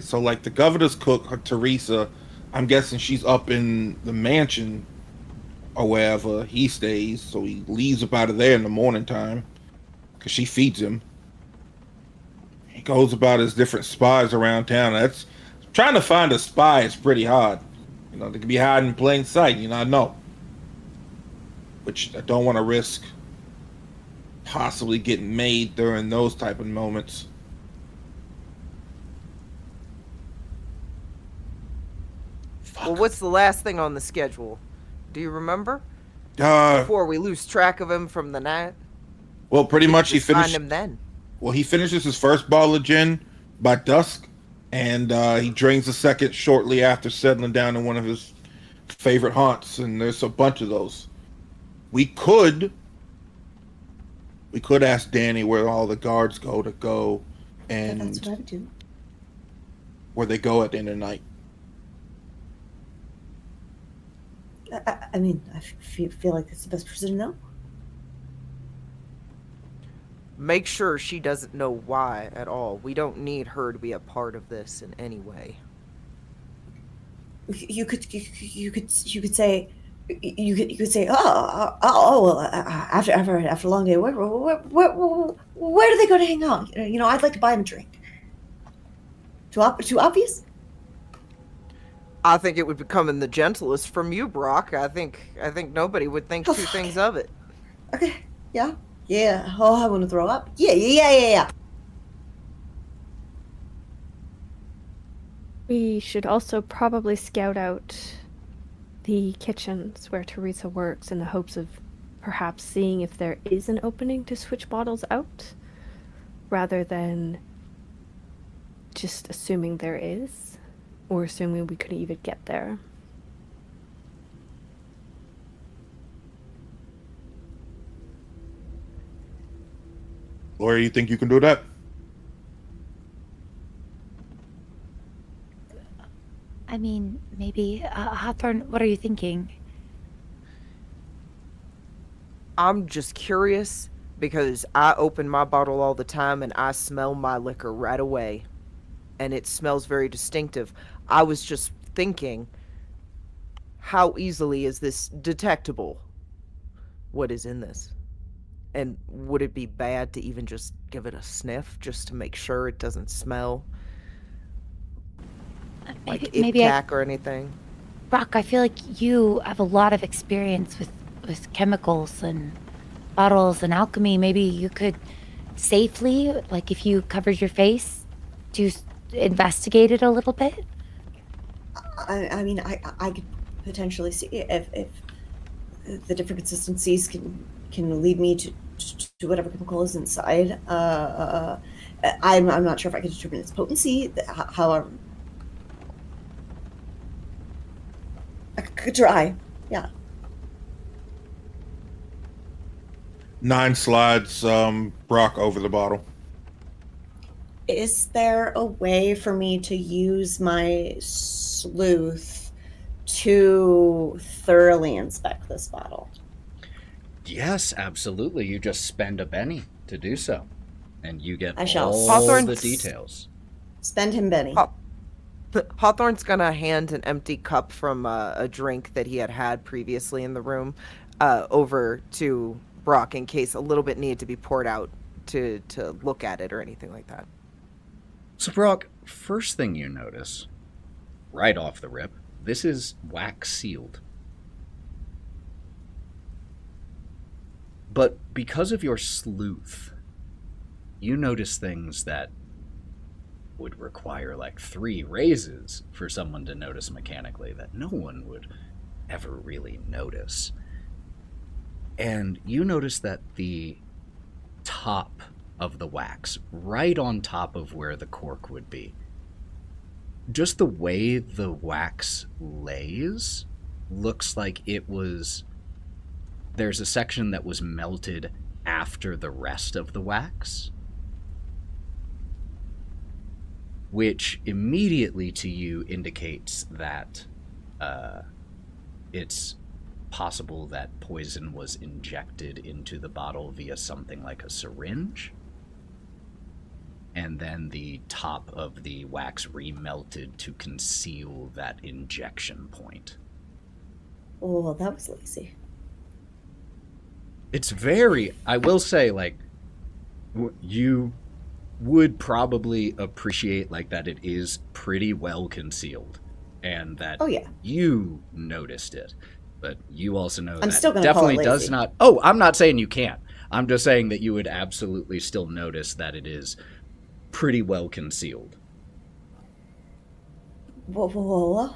C: so like the governor's cook, Teresa, I'm guessing she's up in the mansion or wherever he stays, so he leaves up out of there in the morning time because she feeds him. He goes about his different spies around town. That's trying to find a spy is pretty hard. They can be hiding in plain sight, I know. Which I don't want to risk possibly getting made during those type of moments.
G: Well, what's the last thing on the schedule? Do you remember?
C: Before
G: we lose track of him from the night?
C: Well, pretty much he
G: find
C: finished.
G: him then.
C: Well, he finishes his first bottle of gin by dusk, and he drinks a second shortly after settling down in one of his favorite haunts, and there's a bunch of those. We could ask Danny where all the guards go And
F: That's what I would do.
C: where they go at the end of the night.
F: I mean, I feel like it's the best person to know.
G: Make sure she doesn't know why at all. We don't need her to be a part of this in any way.
F: You could say, after a long day, where do they go to hang out? I'd like to buy them a drink. Too obvious?
G: I think it would be coming the gentlest from you, Brawk. I think nobody would think two things of it.
F: Okay, yeah. Oh, I want to throw up. Yeah.
B: We should also probably scout out the kitchens where Teresa works in the hopes of perhaps seeing if there is an opening to switch bottles out, rather than just assuming there is, or assuming we could even get there.
C: Gloria, you think you can do that?
D: I mean, maybe. Hawthorne, what are you thinking?
G: I'm just curious because I open my bottle all the time and I smell my liquor right away. And it smells very distinctive. I was just thinking, how easily is this detectable? What is in this? And would it be bad to even just give it a sniff just to make sure it doesn't smell like iptac or anything?
D: Brawk, I feel like you have a lot of experience with chemicals and bottles and alchemy. Maybe you could safely, like if you covered your face, investigate it a little bit?
F: I mean, I could potentially see if the different consistencies can lead me to whatever chemical is inside. I'm not sure if I can determine its potency. However, I could try. Yeah.
C: Nyne slides Brawk over the bottle.
F: Is there a way for me to use my sleuth to thoroughly inspect this bottle?
A: Yes, absolutely. You just spend a penny to do so, and you get
F: I shall.
A: all the details.
F: Spend him Benny.
G: Hawthorne's gonna hand an empty cup from a drink that he had previously in the room over to Brawk in case a little bit needed to be poured out to look at it or anything like that.
A: So, Brawk, first thing you notice, right off the rip, this is wax sealed. But because of your sleuth, you notice things that would require like 3 raises for someone to notice mechanically that no one would ever really notice. And you notice that the top of the wax, right on top of where the cork would be, just the way the wax lays looks like it was... There's a section that was melted after the rest of the wax, which immediately to you indicates that it's possible that poison was injected into the bottle via something like a syringe, and then the top of the wax remelted to conceal that injection point.
F: Oh, well, that was lazy.
A: It's very, I will say, like, you would probably appreciate, like, that it is pretty well concealed, and that you noticed it. But you also know that
F: still gonna
A: definitely
F: call it
A: does
F: lazy.
A: not... Oh, I'm not saying you can't. I'm just saying that you would absolutely still notice that it is pretty well concealed.
F: Whoa.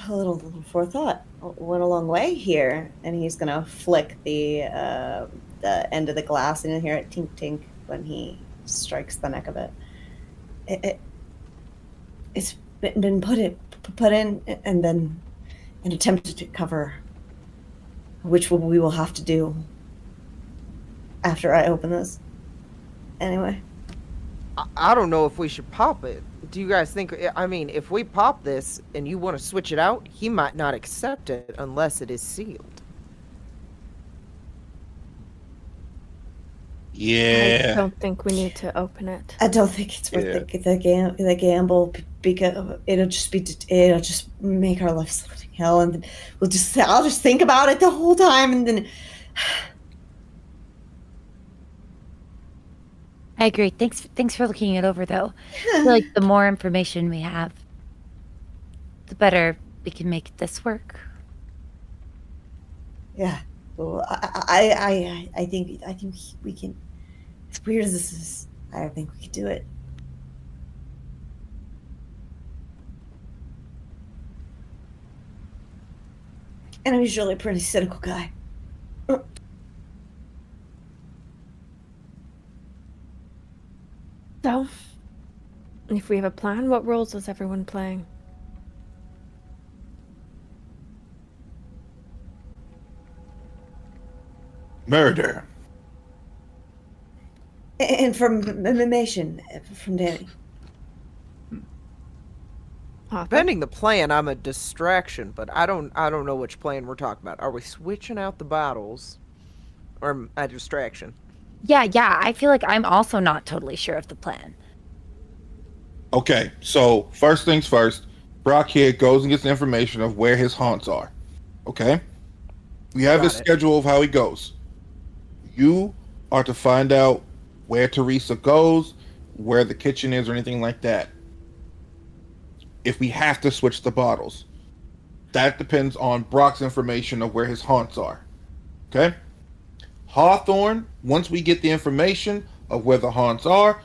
F: A little forethought went a long way here, and he's gonna flick the end of the glass, and you'll hear it tink tink when he strikes the neck of it. It's been put in, and then an attempt to cover, which we will have to do after I open this. Anyway,
G: I don't know if we should pop it. Do you guys think? I mean, if we pop this and you want to switch it out, he might not accept it unless it is sealed.
C: Yeah.
B: I don't think we need to open it.
F: I don't think it's worth the gamble because it'll just make our lives living hell, and then I'll just think about it the whole time, and then.
D: I agree. Thanks for looking it over, though. I feel like the more information we have, the better we can make this work.
F: Yeah. Well, I think we can. As weird as this is, I think we can do it. And I'm usually a pretty cynical guy.
B: So, if we have a plan, what roles is everyone playing?
C: Murder.
F: Information from Danny.
B: Hawthorne?
G: Depending the plan, I'm a distraction, but I don't know which plan we're talking about. Are we switching out the bottles, or a distraction?
D: Yeah. I feel like I'm also not totally sure of the plan.
C: Okay, so first things first, Brawk here goes and gets the information of where his haunts are. Okay? We have his schedule of how he goes. You are to find out where Teresa goes, where the kitchen is, or anything like that. If we have to switch the bottles, that depends on Brock's information of where his haunts are. Okay? Hawthorne, once we get the information of where the haunts are,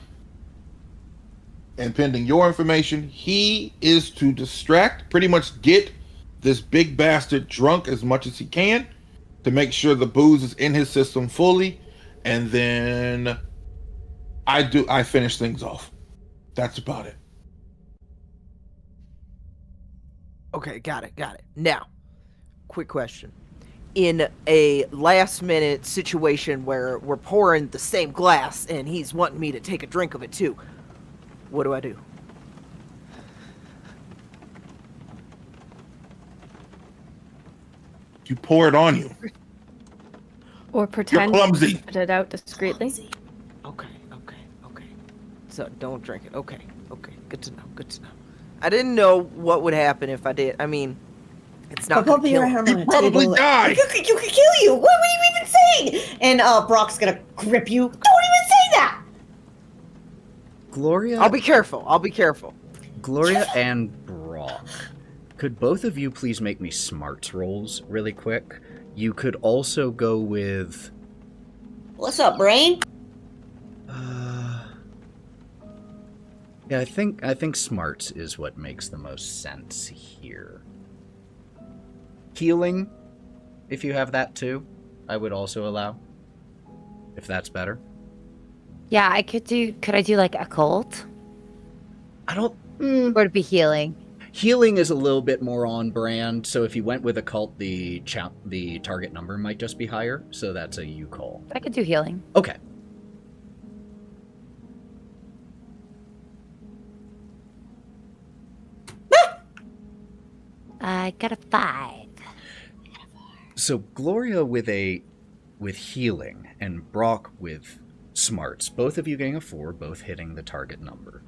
C: and pending your information, he is to distract, pretty much get this big bastard drunk as much as he can to make sure the booze is in his system fully, and then I finish things off. That's about it.
G: Okay, got it. Now, quick question. In a last-minute situation where we're pouring the same glass and he's wanting me to take a drink of it too, what do I do?
C: You pour it on you.
B: Or pretend
C: You're clumsy.
B: to put it out discreetly?
G: Okay. So don't drink it. Okay. Good to know. I didn't know what would happen if I did. I mean, it's not
F: But
G: gonna kill
F: your
G: him.
F: arm on a
C: probably
F: table.
C: die.
F: You could kill you. What are you even saying? And Brock's gonna grip you. Don't even say that.
A: Gloria,
G: I'll be careful.
A: Gloria and Brawk, could both of you please make me smarts rolls really quick? You could also go with...
F: What's up, brain?
A: Yeah, I think smarts is what makes the most sense here. Healing, if you have that too, I would also allow. If that's better.
D: Yeah, could I do like occult?
A: I don't...
D: Or to be healing?
A: Healing is a little bit more on brand, so if you went with occult, the target number might just be higher, so that's a you call.
D: I could do healing.
A: Okay.
D: I got a 5.
A: So Gloria with healing and Brawk with smarts, both of you getting a 4, both hitting the target number.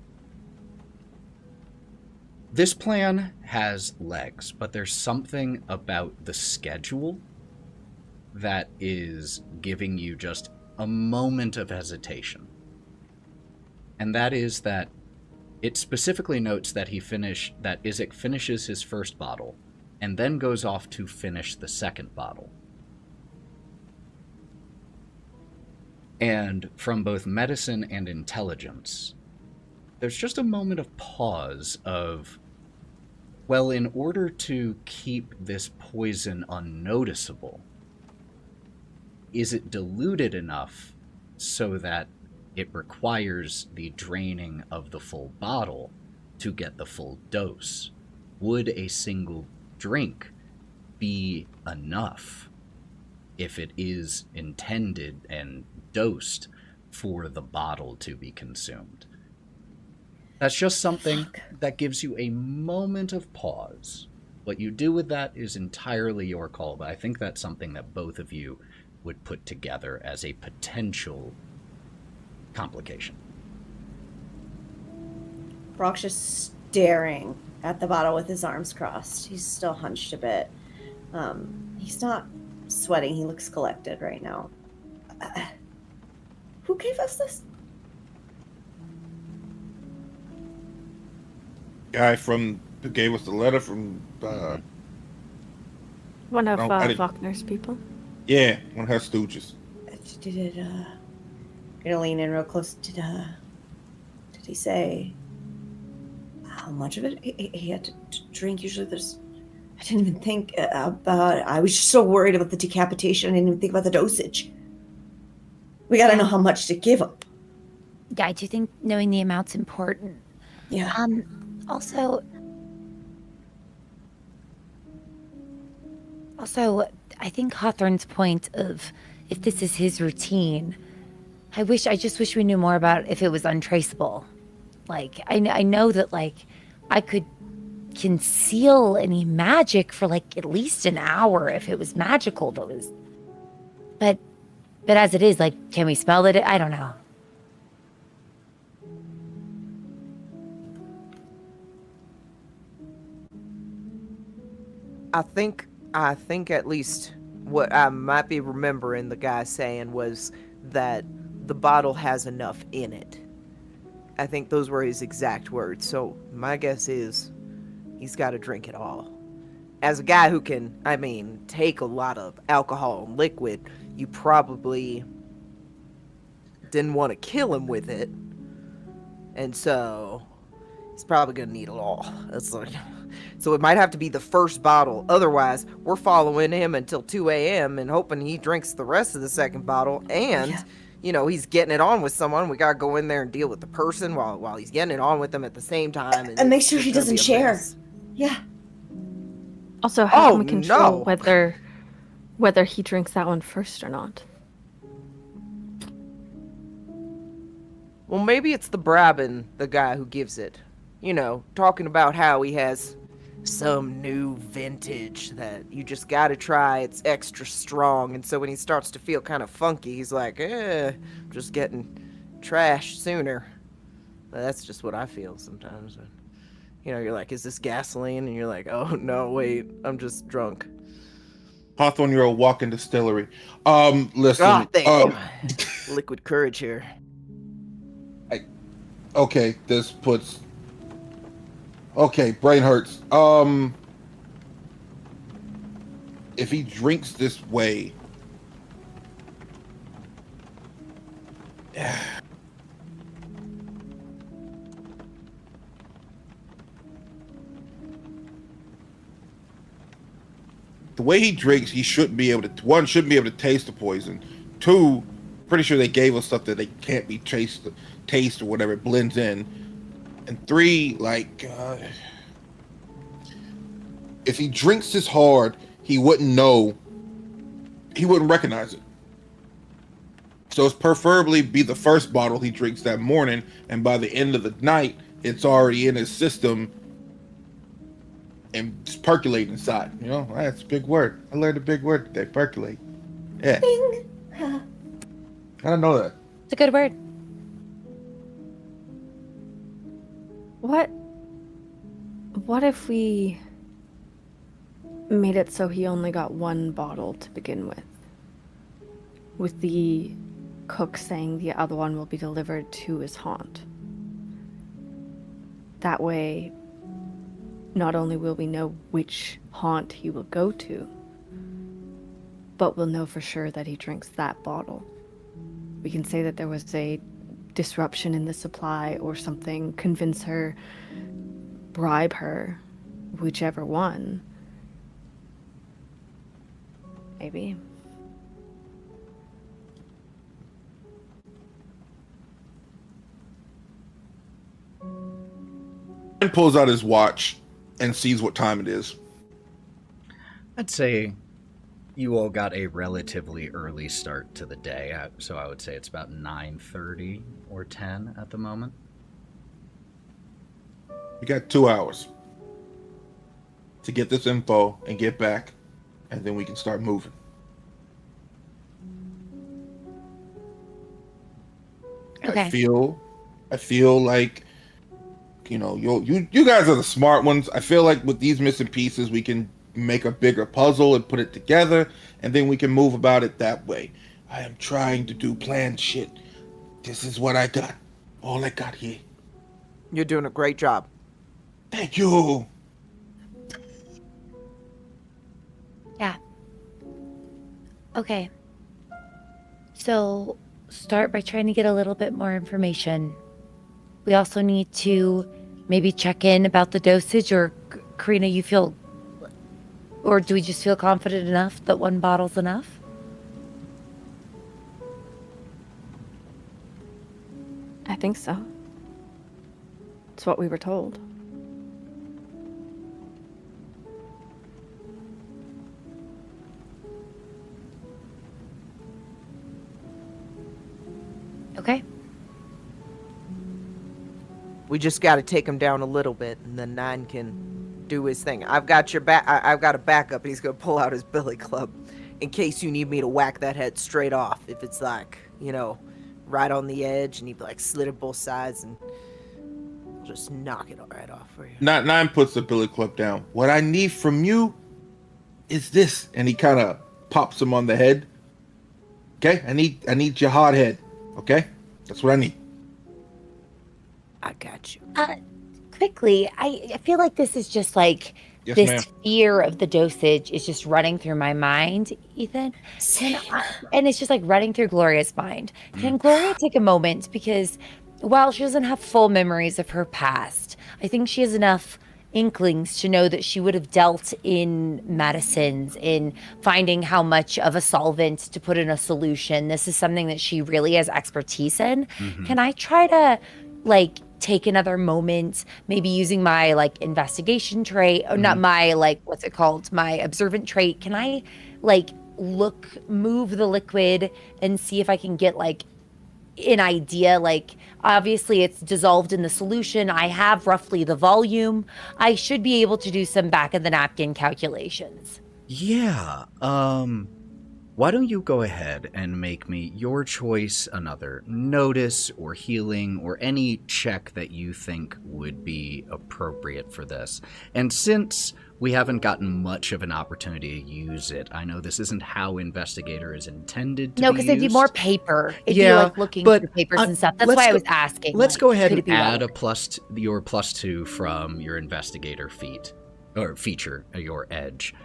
A: This plan has legs, but there's something about the schedule that is giving you just a moment of hesitation. And that is that it specifically notes that Isaac finishes his first bottle and then goes off to finish the second bottle. And from both medicine and intelligence, there's just a moment of pause of, well, in order to keep this poison unnoticeable, is it diluted enough so that it requires the draining of the full bottle to get the full dose? Would a single drink be enough if it is intended and dosed for the bottle to be consumed? That's just something that gives you a moment of pause. What you do with that is entirely your call, but I think that's something that both of you would put together as a potential complication.
F: Brawk's just staring at the bottle with his arms crossed. He's still hunched a bit. He's not sweating. He looks collected right now. Who gave us this?
C: Guy who gave us the letter from.
B: One of
C: I didn't-
B: Faulkner's people.
C: Yeah, one of her stooges.
F: Did it? Gonna lean in real close. Did he say how much of it he had to drink? Usually, I didn't even think about it. I was just so worried about the decapitation. I didn't even think about the dosage. We gotta know how much to give him.
D: Yeah, I do think knowing the amount's important.
F: Yeah.
D: Also, I think Hawthorne's point of if this is his routine, I just wish we knew more about if it was untraceable. Like, I know that, like, I could conceal any magic for, like, at least an hour if it was magical. But as it is, like, can we spell it? I don't know.
G: I think at least what I might be remembering the guy saying was that the bottle has enough in it. I think those were his exact words. So my guess is he's got to drink it all. As a guy who can, take a lot of alcohol and liquid, you probably didn't want to kill him with it. And so he's probably going to need it all. So it might have to be the first bottle. Otherwise, we're following him until 2 a.m. and hoping he drinks the rest of the second bottle. And, he's getting it on with someone. We got to go in there and deal with the person while he's getting it on with them at the same time.
F: And make sure he doesn't share. Yeah.
B: Also, how can we control whether he drinks that one first or not?
G: Well, maybe it's the Brabin, the guy who gives it. Talking about how he has some new vintage that you just gotta try. It's extra strong. And so when he starts to feel kind of funky, he's like, just getting trashed sooner. That's just what I feel sometimes. You're like, is this gasoline? And you're like, oh, no, wait, I'm just drunk.
C: Hawthorne, you're a walking distillery. Listen.
G: Liquid courage here.
C: Okay, this puts... Okay, brain hurts. If he drinks this way... The way he drinks, he shouldn't be able to... One, shouldn't be able to taste the poison. Two, pretty sure they gave us stuff that they can't be taste or whatever. It blends in. And three, if he drinks this hard, he wouldn't recognize it. So it's preferably be the first bottle he drinks that morning, and by the end of the night, it's already in his system and it's percolating inside. That's a big word. I learned a big word today, percolate. Yeah.
F: Bing.
C: I don't know that.
D: It's a good word.
B: What if we made it so he only got one bottle to begin with the cook saying the other one will be delivered to his haunt? That way, not only will we know which haunt he will go to, but we'll know for sure that he drinks that bottle. We can say that there was a disruption in the supply or something, convince her, bribe her, whichever one. Maybe.
C: And pulls out his watch and sees what time it is.
A: I'd say you all got a relatively early start to the day, so I would say it's about 9:30 or 10 at the moment.
C: We got 2 hours to get this info and get back, and then we can start moving.
D: Okay.
C: I feel like, you know, you guys are the smart ones. I feel like with these missing pieces, we can make a bigger puzzle and put it together, and then we can move about it that way. I am trying to do planned shit. This is what I got. All I got here.
G: You're doing a great job.
C: Thank you.
D: Yeah. Okay. So start by trying to get a little bit more information. We also need to maybe check in about the dosage, or Karina, you feel, or do we just feel confident enough that 1 bottle's enough?
B: I think so. It's what we were told.
D: Okay.
G: We just got to take him down a little bit, and then Nyne can do his thing. I've got your back. I've got a backup. He's gonna pull out his billy club, in case you need me to whack that head straight off. If it's like, you know, right on the edge, and he'd be like slit at both sides, and just knock it right off for you.
C: Nyne puts the billy club down. What I need from you is this, and he kind of pops him on the head. Okay, I need your hard head. Okay, that's what I need.
G: I got you.
D: Quickly, I feel like this is just like
C: Yes,
D: this
C: ma'am.
D: fear of the dosage is just running through my mind, Ethan. And it's just like running through Gloria's mind. Can Gloria take a moment? Because while she doesn't have full memories of her past, I think she has enough inklings to know that she would have dealt in medicines, in finding how much of a solvent to put in a solution. This is something that she really has expertise in. Can I try to like take another moment, maybe using my like investigation trait, or not my like, what's it called? My observant trait. Can I like move the liquid and see if I can get like an idea? Like, obviously it's dissolved in the solution. I have roughly the volume. I should be able to do some back of the napkin calculations.
A: Yeah, why don't you go ahead and make me your choice another notice or healing or any check that you think would be appropriate for this. And since we haven't gotten much of an opportunity to use it, I know this isn't how Investigator is intended to be used.
D: No, because it'd be more paper. It'd be
A: Yeah,
D: like looking
A: but,
D: through papers and stuff. That's
A: let's
D: why I
A: go-
D: was asking.
A: Let's
D: like,
A: go ahead
D: could
A: and
D: it be
A: add
D: relevant?
A: your +2 from your Investigator feature, your edge.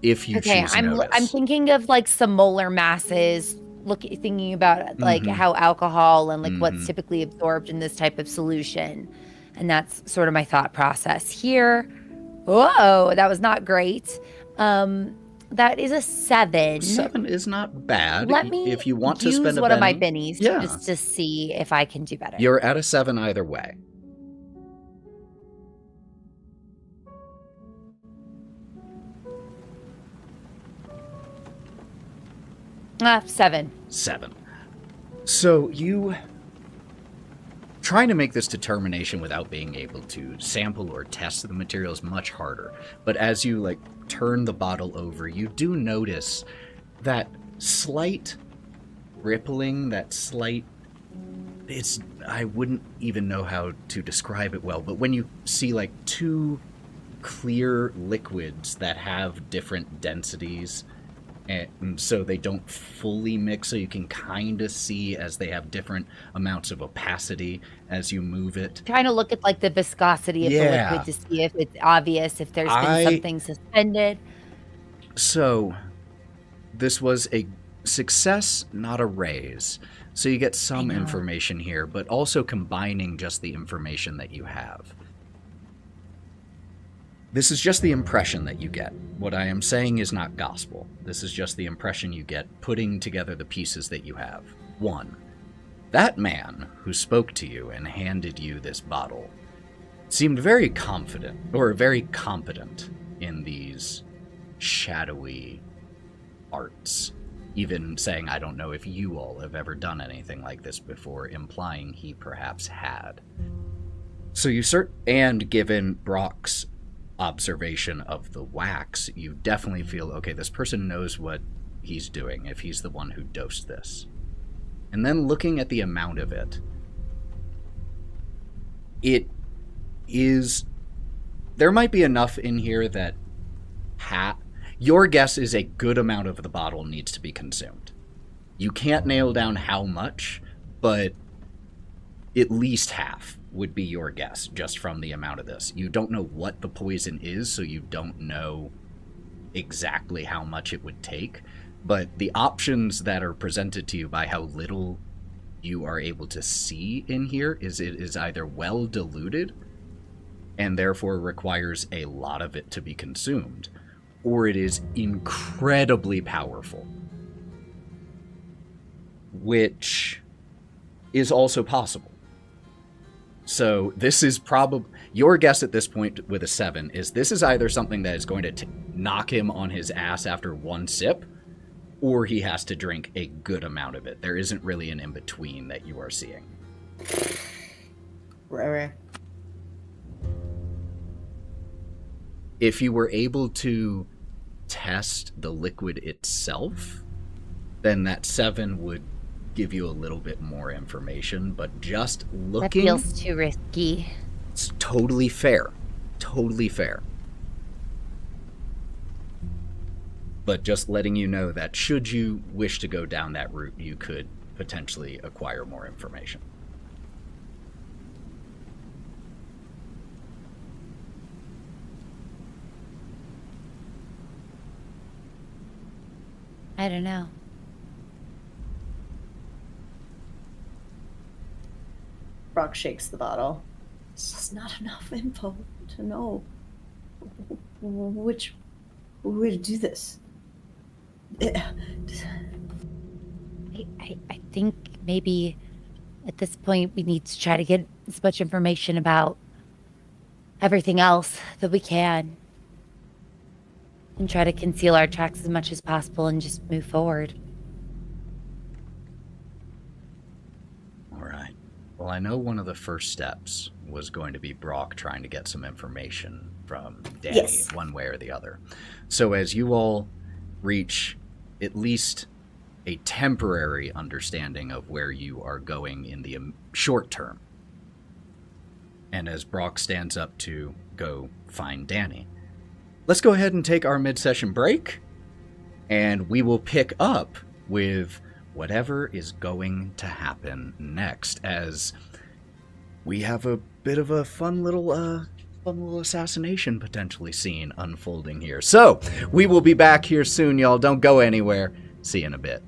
A: If you choose notice.
D: I'm thinking of like some molar masses, thinking about like how alcohol and like what's typically absorbed in this type of solution. And that's sort of my thought process here. Whoa, that was not great. That is a 7.
A: 7 is not bad.
D: Let me
A: if you want to
D: use
A: spend a
D: one of my
A: penny.
D: bennies
A: Yeah.
D: just to see if I can do better.
A: You're at a 7 either way.
D: Seven.
A: 7. So you trying to make this determination without being able to sample or test the material is much harder. But as you like turn the bottle over, you do notice that slight rippling, that slight, I wouldn't even know how to describe it well, but when you see like 2 clear liquids that have different densities, and so they don't fully mix, so you can kind of see as they have different amounts of opacity as you move it.
D: Trying to look at like the viscosity of the liquid to see if it's obvious, if there's been something suspended.
A: So this was a success, not a raise. So you get some information here, but also combining just the information that you have. This is just the impression that you get. What I am saying is not gospel. This is just the impression you get putting together the pieces that you have. 1. That man who spoke to you and handed you this bottle seemed very confident, or very competent, in these shadowy arts. Even saying, I don't know if you all have ever done anything like this before, implying he perhaps had. So and given Brawk's observation of the wax, you definitely feel, okay, this person knows what he's doing if he's the one who dosed this. And then looking at the amount of it, there might be enough in here that your guess is a good amount of the bottle needs to be consumed. You can't nail down how much, but at least half would be your guess just from the amount of this. You don't know what the poison is, so you don't know exactly how much it would take, but the options that are presented to you by how little you are able to see in here is it is either well diluted and therefore requires a lot of it to be consumed, or it is incredibly powerful, which is also possible. So this is probably, your guess at this point with a 7 is this is either something that is going to knock him on his ass after one sip, or he has to drink a good amount of it. There isn't really an in-between that you are seeing.
F: Right.
A: If you were able to test the liquid itself, then that 7 would give you a little bit more information, but just looking...
D: That feels too risky.
A: It's totally fair. Totally fair. But just letting you know that should you wish to go down that route, you could potentially acquire more information.
D: I don't know.
F: Brawk shakes the bottle. It's just not enough info to know which way to do this.
D: I think maybe at this point we need to try to get as much information about everything else that we can and try to conceal our tracks as much as possible and just move forward.
A: All right. Well, I know one of the first steps was going to be Brawk trying to get some information from Danny,
F: Yes.
A: one way or the other. So as you all reach at least a temporary understanding of where you are going in the short term, and as Brawk stands up to go find Danny, let's go ahead and take our mid-session break, and we will pick up with whatever is going to happen next, as we have a bit of a fun little assassination potentially scene unfolding here. So, we will be back here soon, y'all. Don't go anywhere. See you in a bit.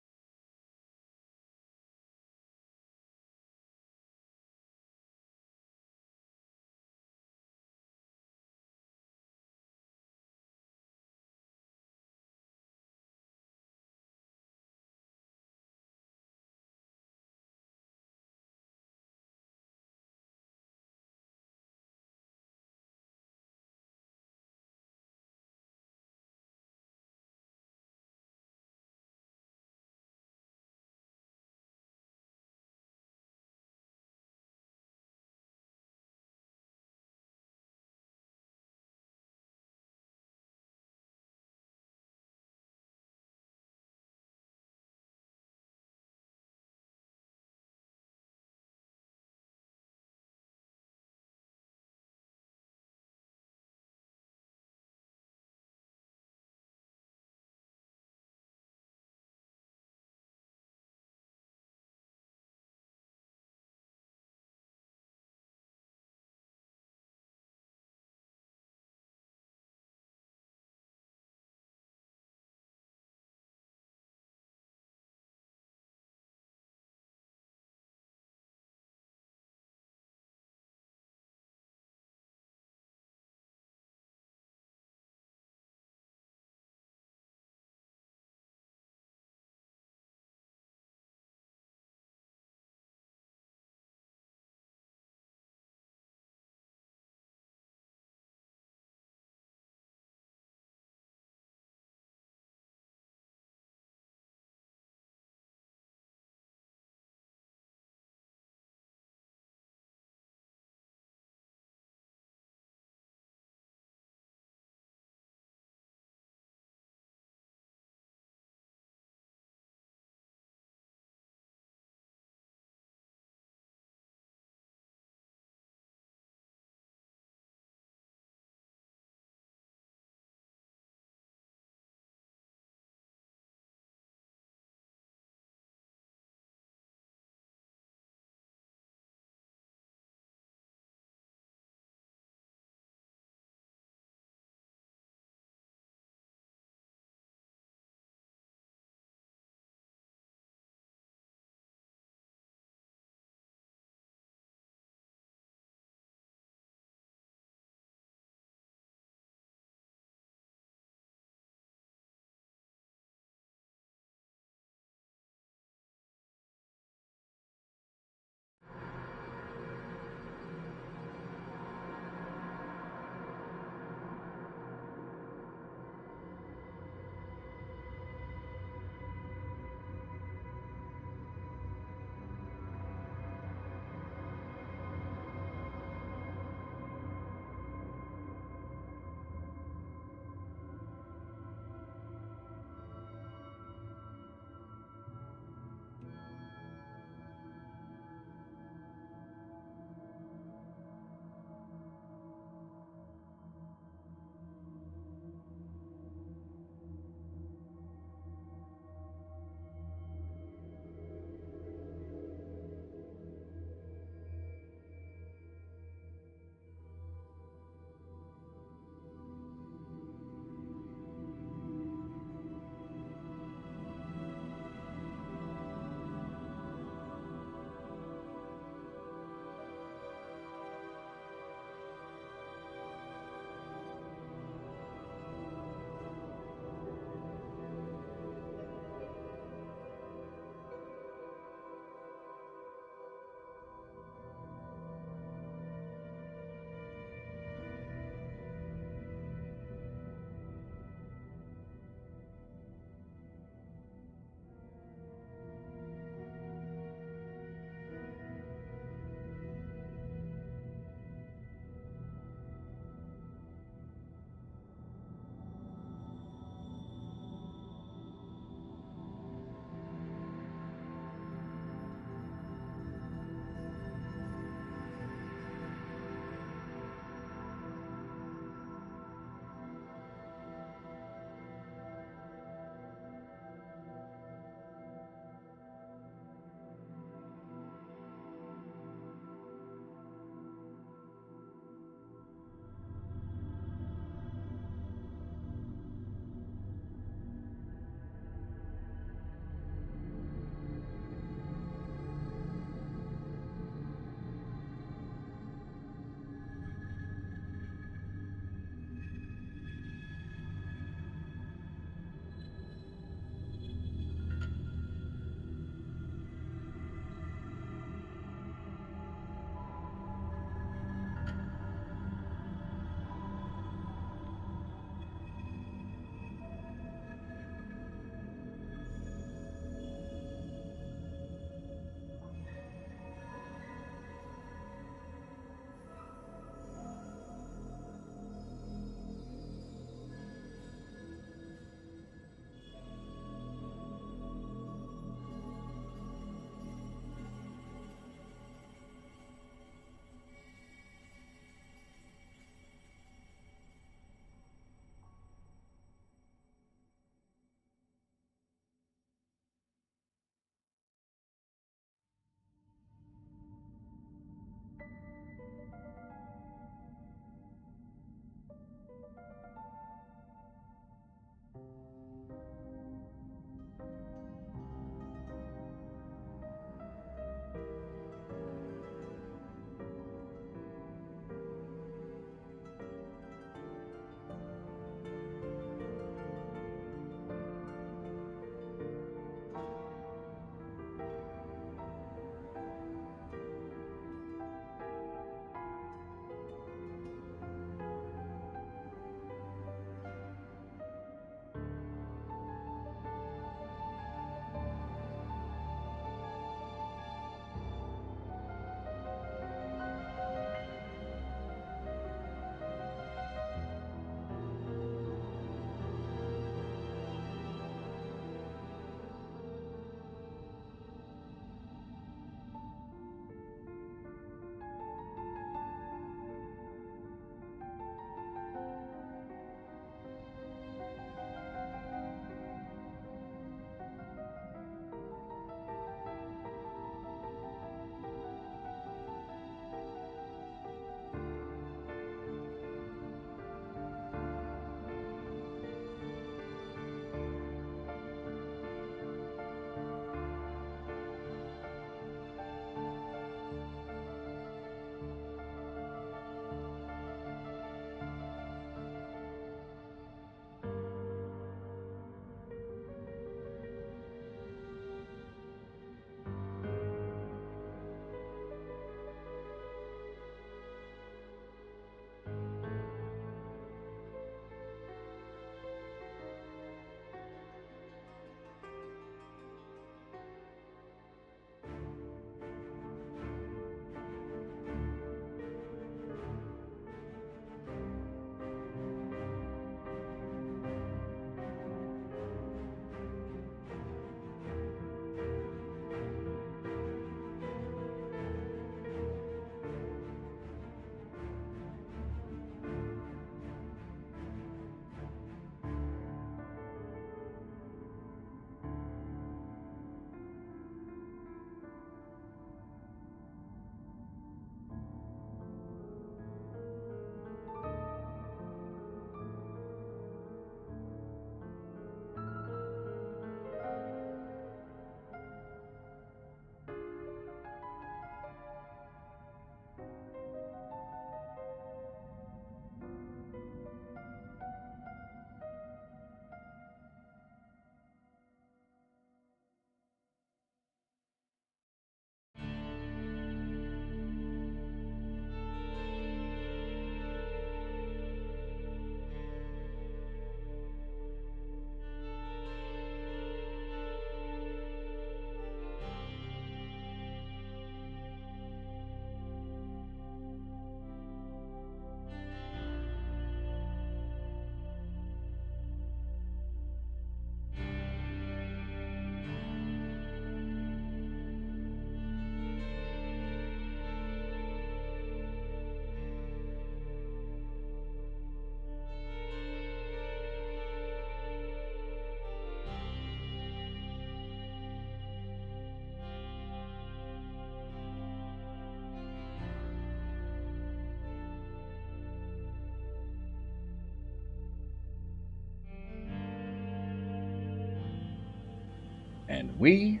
A: And we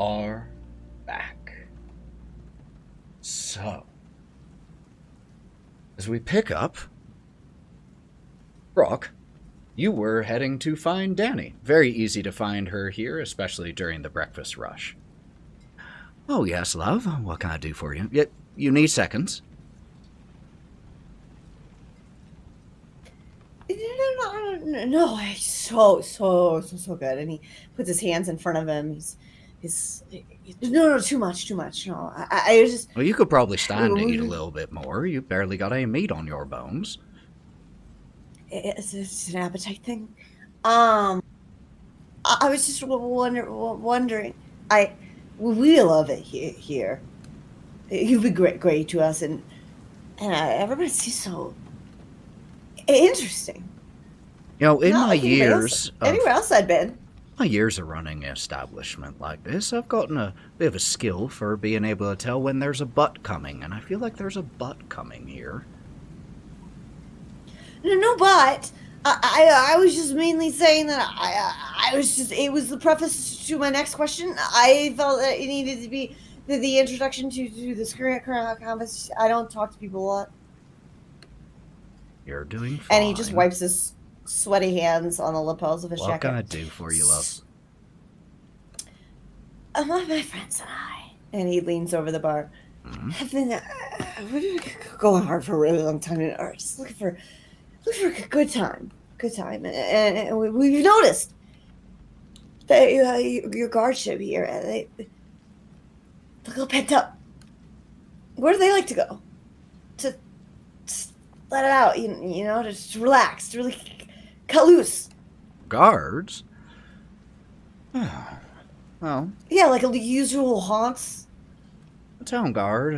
A: are back. So, as we pick up, Brawk, you were heading to find Danny. Very easy to find her here, especially during the breakfast rush. Oh, yes, love. What can I do for you? You need seconds.
F: No, he's so good. And he puts his hands in front of him. He's no, too much. No, I was just.
A: Well, you could probably stand to eat a little bit more. You barely got any meat on your bones.
F: It's an appetite thing. I was just wondering. We love it here. You've been great to us, and everybody seems so interesting.
A: You know, in
F: Not
A: my
F: like
A: years
F: anywhere else I'd been.
A: my years of running an establishment like this, I've gotten a bit of a skill for being able to tell when there's a butt coming, and I feel like there's a butt coming here.
F: No, but I was just mainly saying that it was the preface to my next question. I felt that it needed to be the introduction to this current conversation. I don't talk to people a lot.
A: You're doing fine.
F: And he just wipes his sweaty hands on the lapels of his jacket.
A: What can I do for you, love?
F: My friends and I. And he leans over the bar.
A: Mm-hmm.
F: Have been going hard for a really long time, and are just looking for a good time. And we've noticed that your guardship here, they look a little pent up. Where do they like to go? To let it out, you know, to just relax, to really cut loose.
A: Guards? Well,
F: yeah, like the usual haunts.
A: The town guard,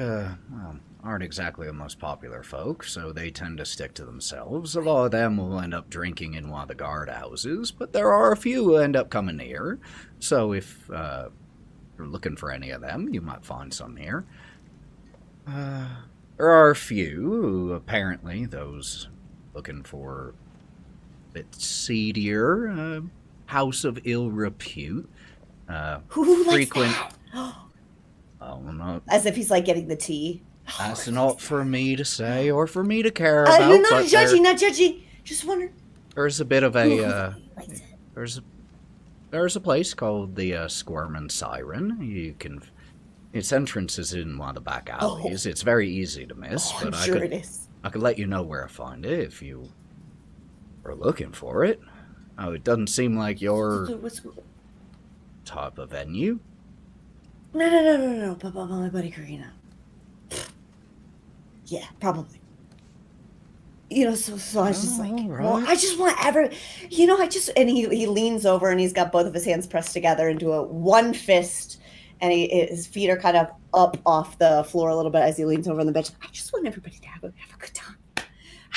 A: aren't exactly the most popular folk, so they tend to stick to themselves. A lot of them will end up drinking in one of the guard houses, but there are a few who end up coming here. So if you're looking for any of them, you might find some here. There are a few who, apparently, those looking for a bit seedier, house of ill repute.
F: Who
A: frequent.
F: Likes that?
A: Oh, no.
F: As if he's like getting the tea.
A: That's not for me to say or for me to care about.
F: You're not judging. Just wondering.
A: There's a bit of a there's a place called the Squirmin' Siren. You can. Its entrance is in one of the back alleys. It's very easy to miss, but
F: it is.
A: I could let you know where to find it if you are looking for it. Oh, it doesn't seem like your type of venue.
F: No. My buddy Karina. Yeah, probably. You know, so I was just like,
A: right.
F: well, I just want and he leans over and he's got both of his hands pressed together into a one fist, and his feet are kind of up off the floor a little bit as he leans over on the bench. I just want everybody to have a good time.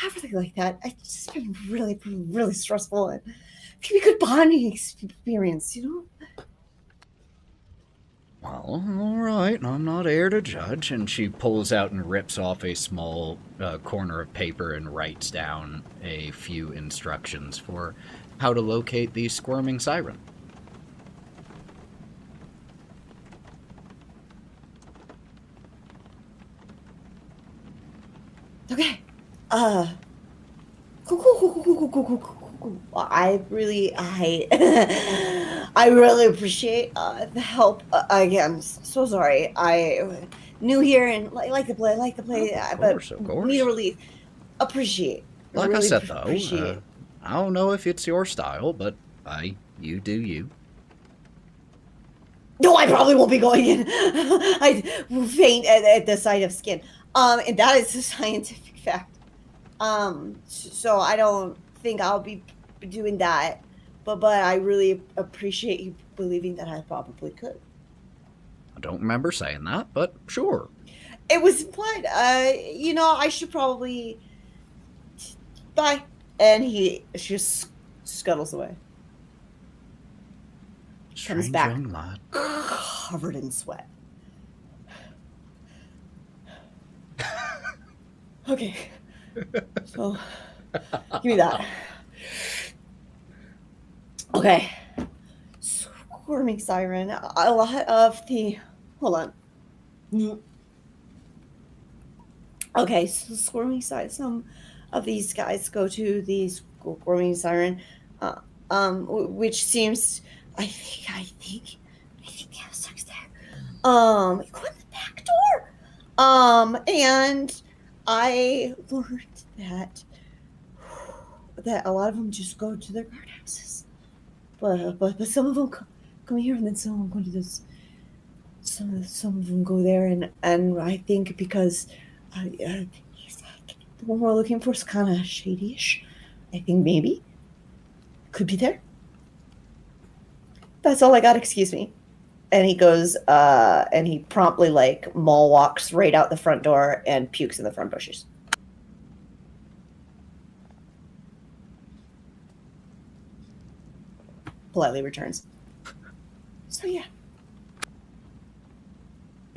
F: Everything like that. It's just been really stressful, and it can be a good bonding experience, you know?
A: Well, all right. I'm not here to judge. And she pulls out and rips off a small corner of paper and writes down a few instructions for how to locate the squirming siren.
F: Okay. Cool. I really appreciate the help. Again, so sorry. I new here and like to play,
A: Of course.
F: Need a relief. Appreciate.
A: Like
F: really
A: I said, though,
F: appreciate.
A: I don't know if it's your style, but you do you.
F: No, I probably won't be going in. I will faint at the sight of skin. And that is a scientific fact. So I don't think I'll be doing that, but I really appreciate you believing that I probably could.
A: I don't remember saying that, but sure.
F: It was implied. I should probably bye. And he just scuttles away. Comes back
A: Young lad.
F: covered in sweat. Okay. So, give me that. Okay. squirming siren. A lot of the. Hold on. Okay, so squirming siren. Some of these guys go to the squirming siren, which seems. I think they have sex there. Go in the back door. And I learned that a lot of them just go to their guardhouses, but some of them come here, and then some of them go to this. Some of them go there, and I think because he's like, the one we're looking for is kind of shady-ish. I think maybe could be there. That's all I got. Excuse me. And he goes, and he promptly mall walks right out the front door and pukes in the front bushes. Politely returns. So yeah.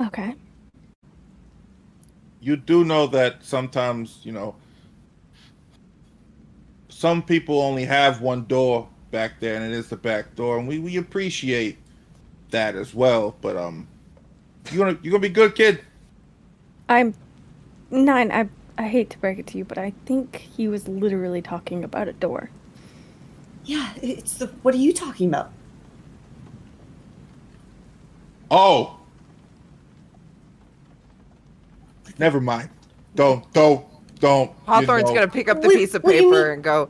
B: Okay.
C: You do know that sometimes, some people only have one door back there, and it is the back door, and we appreciate that as well. But you're gonna be good, kid.
B: I'm Nyne. I hate to break it to you, but I think he was literally talking about a door.
F: Yeah, it's the. What are you talking about?
C: Oh, never mind. Don't.
G: Hawthorne's gonna pick up the piece of paper and go.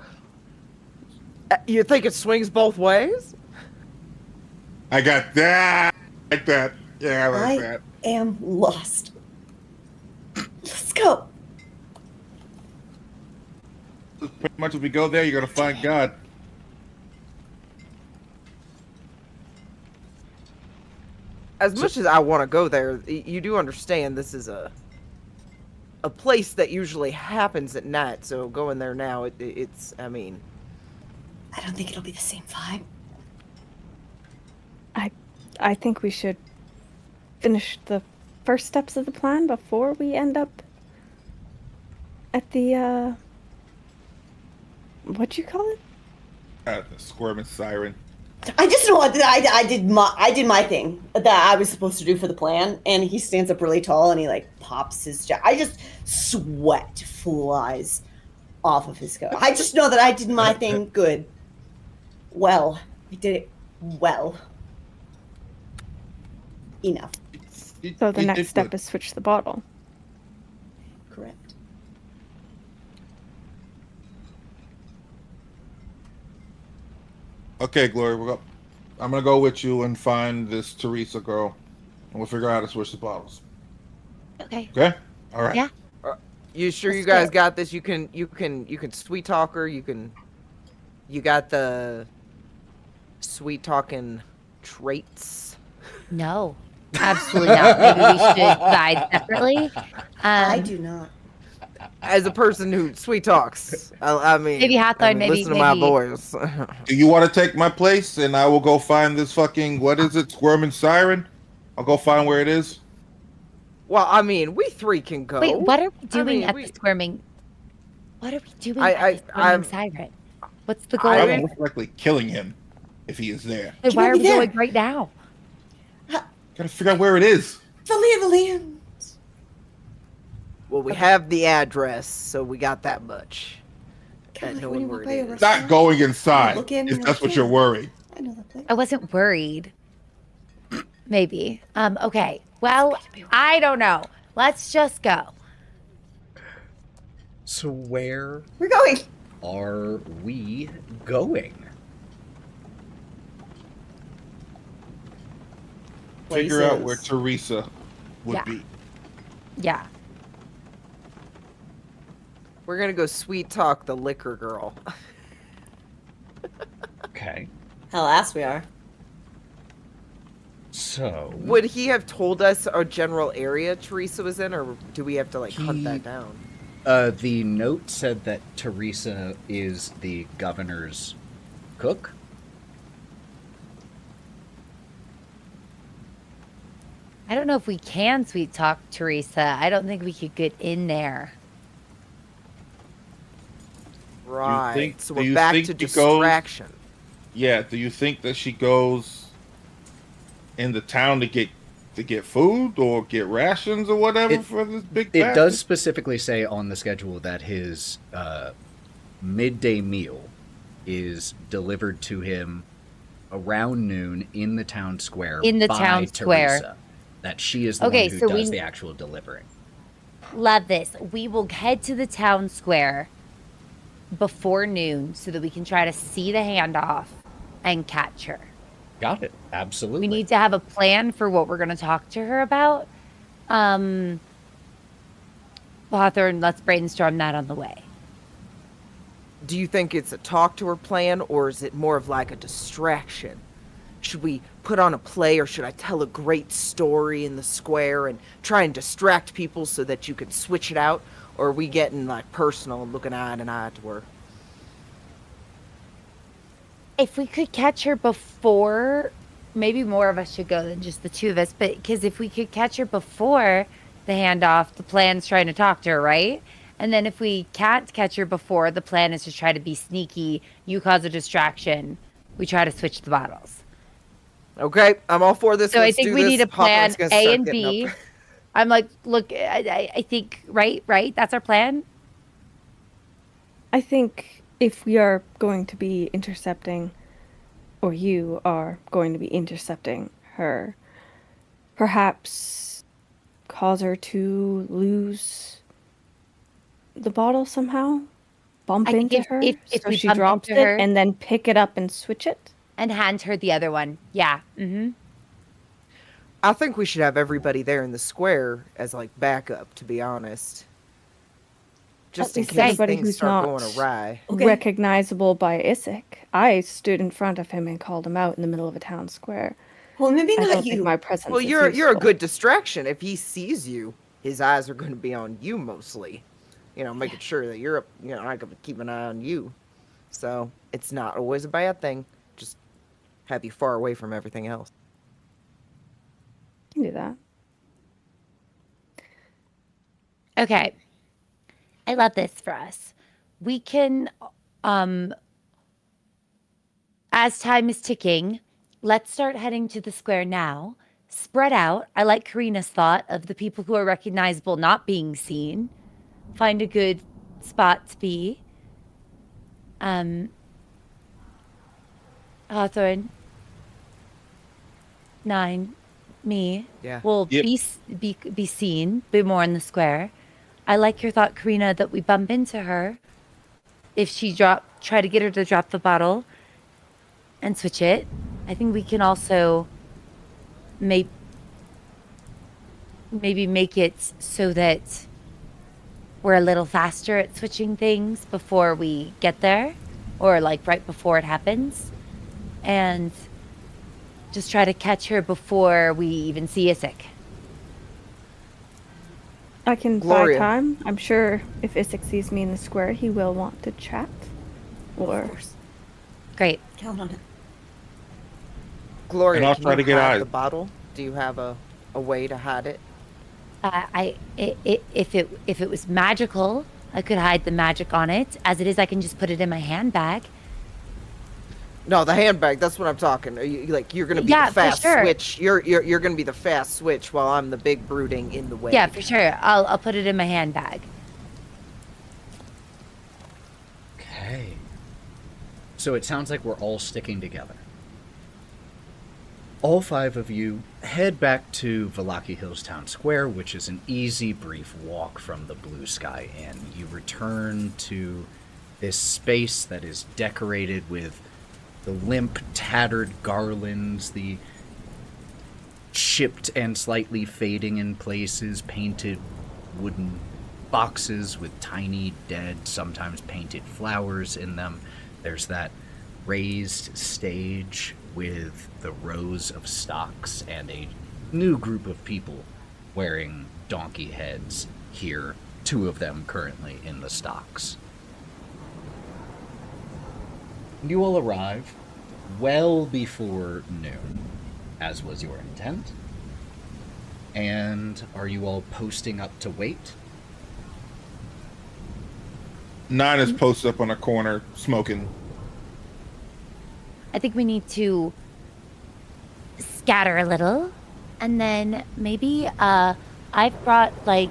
G: You think it swings both ways?
C: I got that. Like that. Yeah, I like that.
F: I am lost. Let's go.
C: Pretty much if we go there, you're gonna find God.
G: As much as I want to go there, you do understand this is a place that usually happens at night. So going there now, it's. I mean,
F: I don't think it'll be the same vibe.
B: I think we should finish the first steps of the plan before we end up at the what'd you call it?
C: The squirming siren.
F: I just know what I did my thing that I was supposed to do for the plan, and he stands up really tall and he pops his jacket. I just sweat flies off of his coat. I just know that I did my thing good. Well, I did it well. Enough.
B: So the next step is switch the bottle.
F: Correct.
C: Okay, Gloria, I'm gonna go with you and find this Teresa girl, and we'll figure out how to switch the bottles.
D: Okay.
C: Okay. All right.
D: Yeah.
G: You sure you guys got this? You can sweet talk her. You got the sweet talking traits.
D: No, absolutely not. Maybe we should buy separately.
F: I do not.
G: As a person who sweet talks, I mean,
D: maybe Hawthorne,
G: listen to my voice.
C: Do you want to take my place, and I will go find this fucking squirming siren? I'll go find where it is.
G: Well, I mean, we three can go.
D: Wait, what are we doing at the squirming? What are we doing at the squirming siren? What's the goal?
C: I'm most likely killing him if he is there.
D: Then why are we going right now?
C: Gotta figure out where it is.
F: The lay of the land.
G: Well, we have the address, so we got that much. Knowing where it is.
C: Not going inside. If that's what you're worried.
F: I know that place.
D: I wasn't worried. Maybe. Okay. Well, I don't know. Let's just go.
A: So where
F: We're going.
A: are we going?
C: Figure out where Teresa would be.
D: Yeah.
G: We're gonna go sweet talk the liquor girl.
A: Okay.
F: Hell ass we are.
A: So
G: Would he have told us a general area Teresa was in, or do we have to hunt that down?
A: the note said that Teresa is the governor's cook.
D: I don't know if we can sweet talk Teresa. I don't think we could get in there.
G: Right.
C: think-
G: So
C: do
G: we're
C: you
G: back
C: think
G: to
C: she goes-
G: distraction.
C: Yeah, do you think that she goes in the town to get food or get rations or whatever for this big
A: It
C: bastard?
A: does specifically say on the schedule that his midday meal is delivered to him around noon in the town square.
D: In the
A: by
D: town square.
A: Teresa, that she is the
D: Okay,
A: one who
D: so
A: does
D: we-
A: the actual delivering.
D: Love this. We will head to the town square before noon so that we can try to see the handoff and catch her.
A: Got it. Absolutely.
D: We need to have a plan for what we're going to talk to her about. Hawthorne, let's brainstorm that on the way.
G: Do you think it's a talk to her plan, or is it more of like a distraction? Should we put on a play, or should I tell a great story in the square and try and distract people so that you can switch it out? Or are we getting like personal and looking eye to eye to her?
D: If we could catch her before, maybe more of us should go than just the two of us, but because if we could catch her before the handoff, the plan's trying to talk to her, right? And then if we can't catch her before, the plan is to try to be sneaky, you cause a distraction, we try to switch the bottles.
G: Okay, I'm all for this.
D: So
G: Let's
D: I think
G: do
D: we
G: this.
D: need a plan
G: Hawthorne's gonna
D: A
G: start
D: and
G: getting
D: B.
G: up.
D: I'm like, look, I think, right? That's our plan?
B: I think if we are going to be intercepting, or you are going to be intercepting her, perhaps cause her to lose the bottle somehow? Bump
D: I think
B: into her
D: if
B: so
D: we
B: she
D: bump
B: drops
D: into
B: it
D: her-
B: and then pick it up and switch it?
D: And hand her the other one. Yeah. Mm-hmm.
G: I think we should have everybody there in the square as like backup, to be honest. Just in
B: least
G: case
B: everybody
G: things
B: who's
G: start
B: not
G: going awry.
F: Okay.
B: recognizable by Isaac. I stood in front of him and called him out in the middle of a town square.
F: Well, maybe
B: I
F: not
B: don't think
F: you.
B: my presence
G: Well,
B: is
G: you're a
B: useful.
G: good distraction. If he sees you, his eyes are going to be on you mostly. You know, making sure that you're up. You know, I can keep an eye on you. So it's not always a bad thing. Just have you far away from everything else.
B: You can do that.
D: Okay. I love this for us. We can, as time is ticking, let's start heading to the square now. Spread out. I like Karina's thought of the people who are recognizable not being seen. Find a good spot to be. Hawthorne, Nyne, me.
G: Yeah.
D: Will
C: Yep.
D: be seen, be more in the square. I like your thought, Karina, that we bump into her. If she try to get her to drop the bottle and switch it. I think we can also maybe make it so that we're a little faster at switching things before we get there, or like right before it happens, and just try to catch her before we even see Isaac.
B: I can
G: Gloria.
B: buy time. I'm sure if Isaac sees me in the square, he will want to chat. Or
F: Of course.
D: Great.
F: Count on it.
G: Gloria,
C: And I'll
G: can
C: try
G: you
C: to get
G: hide
C: eyes.
G: the bottle? Do you have a way to hide it?
D: If it was magical, I could hide the magic on it. As it is, I can just put it in my handbag.
G: No, the handbag. That's what I'm talking. Are you, like you're gonna be
D: Yeah,
G: the
D: for
G: fast
D: sure.
G: switch. You're gonna be the fast switch while I'm the big brooding in the way.
D: Yeah, for sure. I'll put it in my handbag.
A: Okay. So it sounds like we're all sticking together. All 5 of you head back to Valaki Hills Town Square, which is an easy, brief walk from the Blue Sky Inn. You return to this space that is decorated with the limp, tattered garlands, the chipped and slightly fading in places, painted wooden boxes with tiny, dead, sometimes painted flowers in them. There's that raised stage with the rows of stocks and a new group of people wearing donkey heads here, 2 of them currently in the stocks. You all arrive well before noon, as was your intent. And are you all posting up to wait?
C: Nyne is posted up on a corner smoking.
D: I think we need to scatter a little, and then maybe I've brought like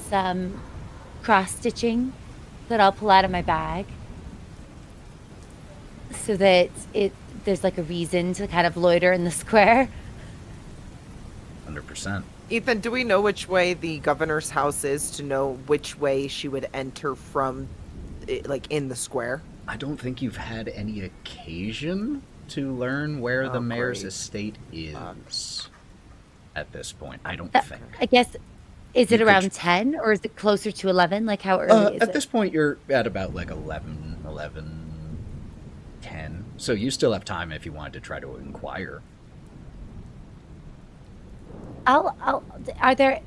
D: some cross stitching that I'll pull out of my bag, so that there's like a reason to kind of loiter in the square.
A: 100%.
G: Ethan, do we know which way the governor's house is to know which way she would enter from, like, in the square?
A: I don't think you've had any occasion to learn where the mayor's
G: great.
A: estate is at this point. I don't think.
D: I guess, is
A: You
D: it
A: could
D: around 10 or is it closer to 11? Like, how early is
A: at
D: it?
A: this point, you're at about like 11, 10. So you still have time if you wanted to try to inquire.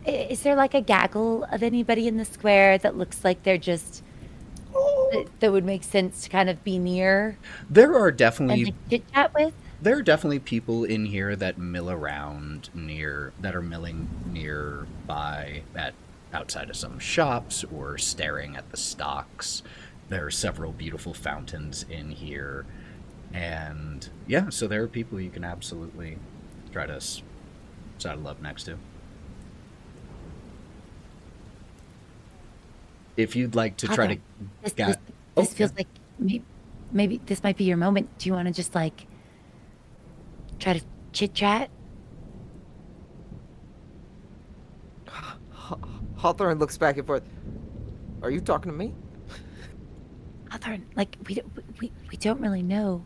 D: Is there like a gaggle of anybody in the square that looks like they're just, that would make sense to kind of be near
A: There are
D: and
A: definitely
D: like chit chat with?
A: There are definitely people in here that mill around that are milling nearby outside of some shops or staring at the stocks. There are several beautiful fountains in here. And yeah, so there are people you can absolutely try to saddle up next to. If you'd like to try to
D: This feels like maybe this might be your moment. Do you want to just like try to chit chat?
G: Hawthorne looks back and forth. Are you talking to me?
D: Hawthorne, like we don't really know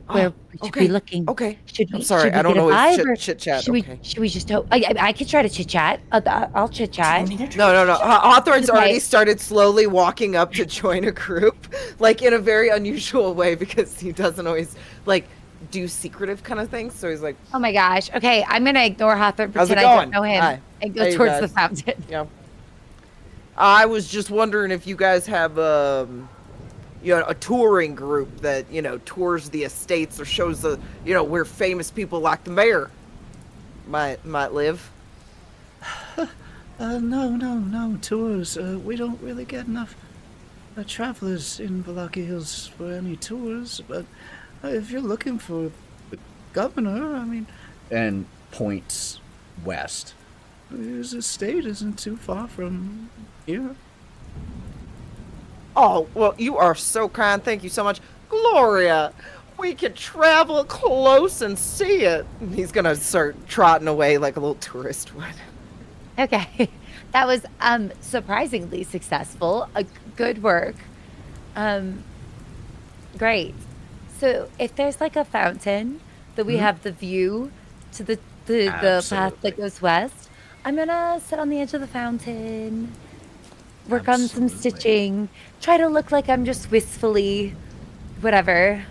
D: where we should
G: okay,
D: be looking.
G: Okay.
D: Should we?
G: I'm sorry,
D: should we
G: I don't
D: get a
G: know
D: vibe,
G: if
D: or
G: chit chat.
D: Should
G: Okay.
D: we just hope? I could try to chit chat. I'll chit chat.
G: No. Hawthorne's
D: Okay.
G: already started slowly walking up to join a group, like in a very unusual way because he doesn't always like do secretive kind of things. So he's like,
D: Oh my gosh. Okay, I'm gonna ignore Hawthorne,
G: How's it
D: pretend I don't
G: going?
D: know him,
G: Hi.
D: and
G: How
D: go
G: you
D: towards the
G: guys?
D: fountain.
G: yeah. I was just wondering if you guys have a touring group that tours the estates or shows the where famous people like the mayor might live.
H: No tours. We don't really get enough travelers in Valaki Hills for any tours, but if you're looking for the governor, I mean...
A: and points west.
H: His estate isn't too far from here.
G: Oh, well, you are so kind. Thank you so much. Gloria, we can travel close and see it. He's going to start trotting away like a little tourist would.
D: Okay, that was surprisingly successful. Good work. Great. So if there's like a fountain that we have the view to the path that
A: Absolutely.
D: goes west, I'm gonna sit on the edge of the fountain, work on some
A: Absolutely.
D: stitching, try to look like I'm just wistfully whatever.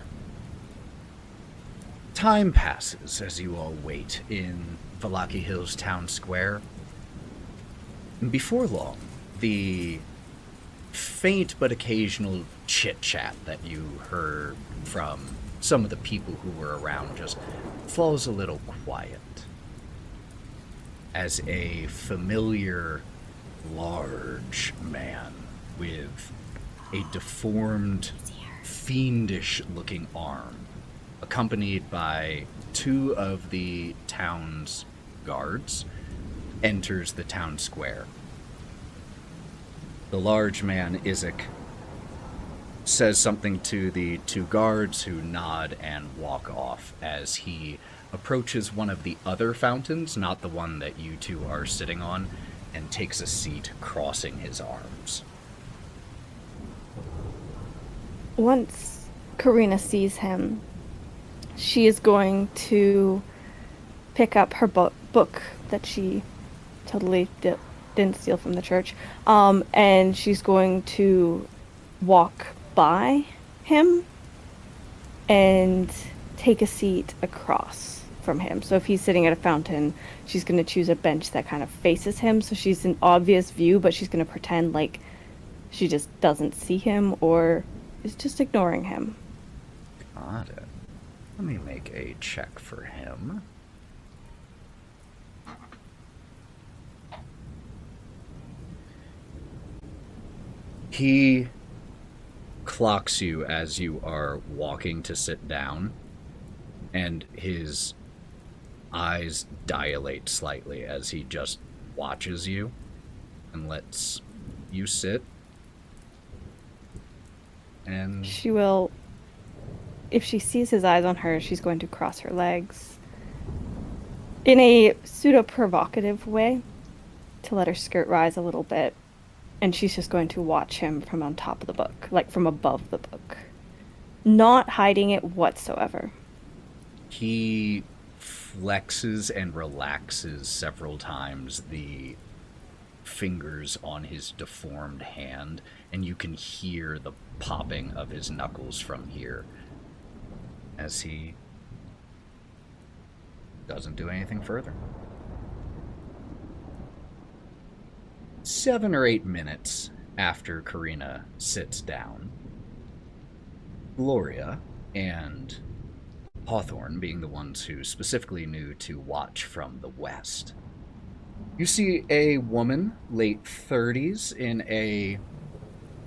A: Time passes as you all wait in Valaki Hills Town Square. And before long, the faint but occasional chit-chat that you heard from some of the people who were around just falls a little quiet. As a familiar, large man with a deformed, fiendish-looking arm, accompanied by two of the town's guards, enters the town square. The large man, Isaac, says something to the two guards who nod and walk off as he approaches one of the other fountains, not the one that you two are sitting on, and takes a seat crossing his arms.
B: Once Karina sees him, she is going to pick up her book that she totally didn't steal from the church, and she's going to walk by him and take a seat across from him. So if he's sitting at a fountain, she's going to choose a bench that kind of faces him, so she's in obvious view, but she's going to pretend like she just doesn't see him or is just ignoring him.
A: Got it. Let me make a check for him. He clocks you as you are walking to sit down, and his eyes dilate slightly as he just watches you and lets you sit. And
B: She will, if she sees his eyes on her, she's going to cross her legs in a pseudo-provocative way to let her skirt rise a little bit. And she's just going to watch him from on top of the book, like from above the book. Not hiding it whatsoever.
A: he flexes and relaxes several times the fingers on his deformed hand, and you can hear the popping of his knuckles from here as he doesn't do anything further. 7 or 8 minutes after Karina sits down, Gloria and Hawthorne, being the ones who specifically knew to watch from the west, you see a woman, late 30s, in a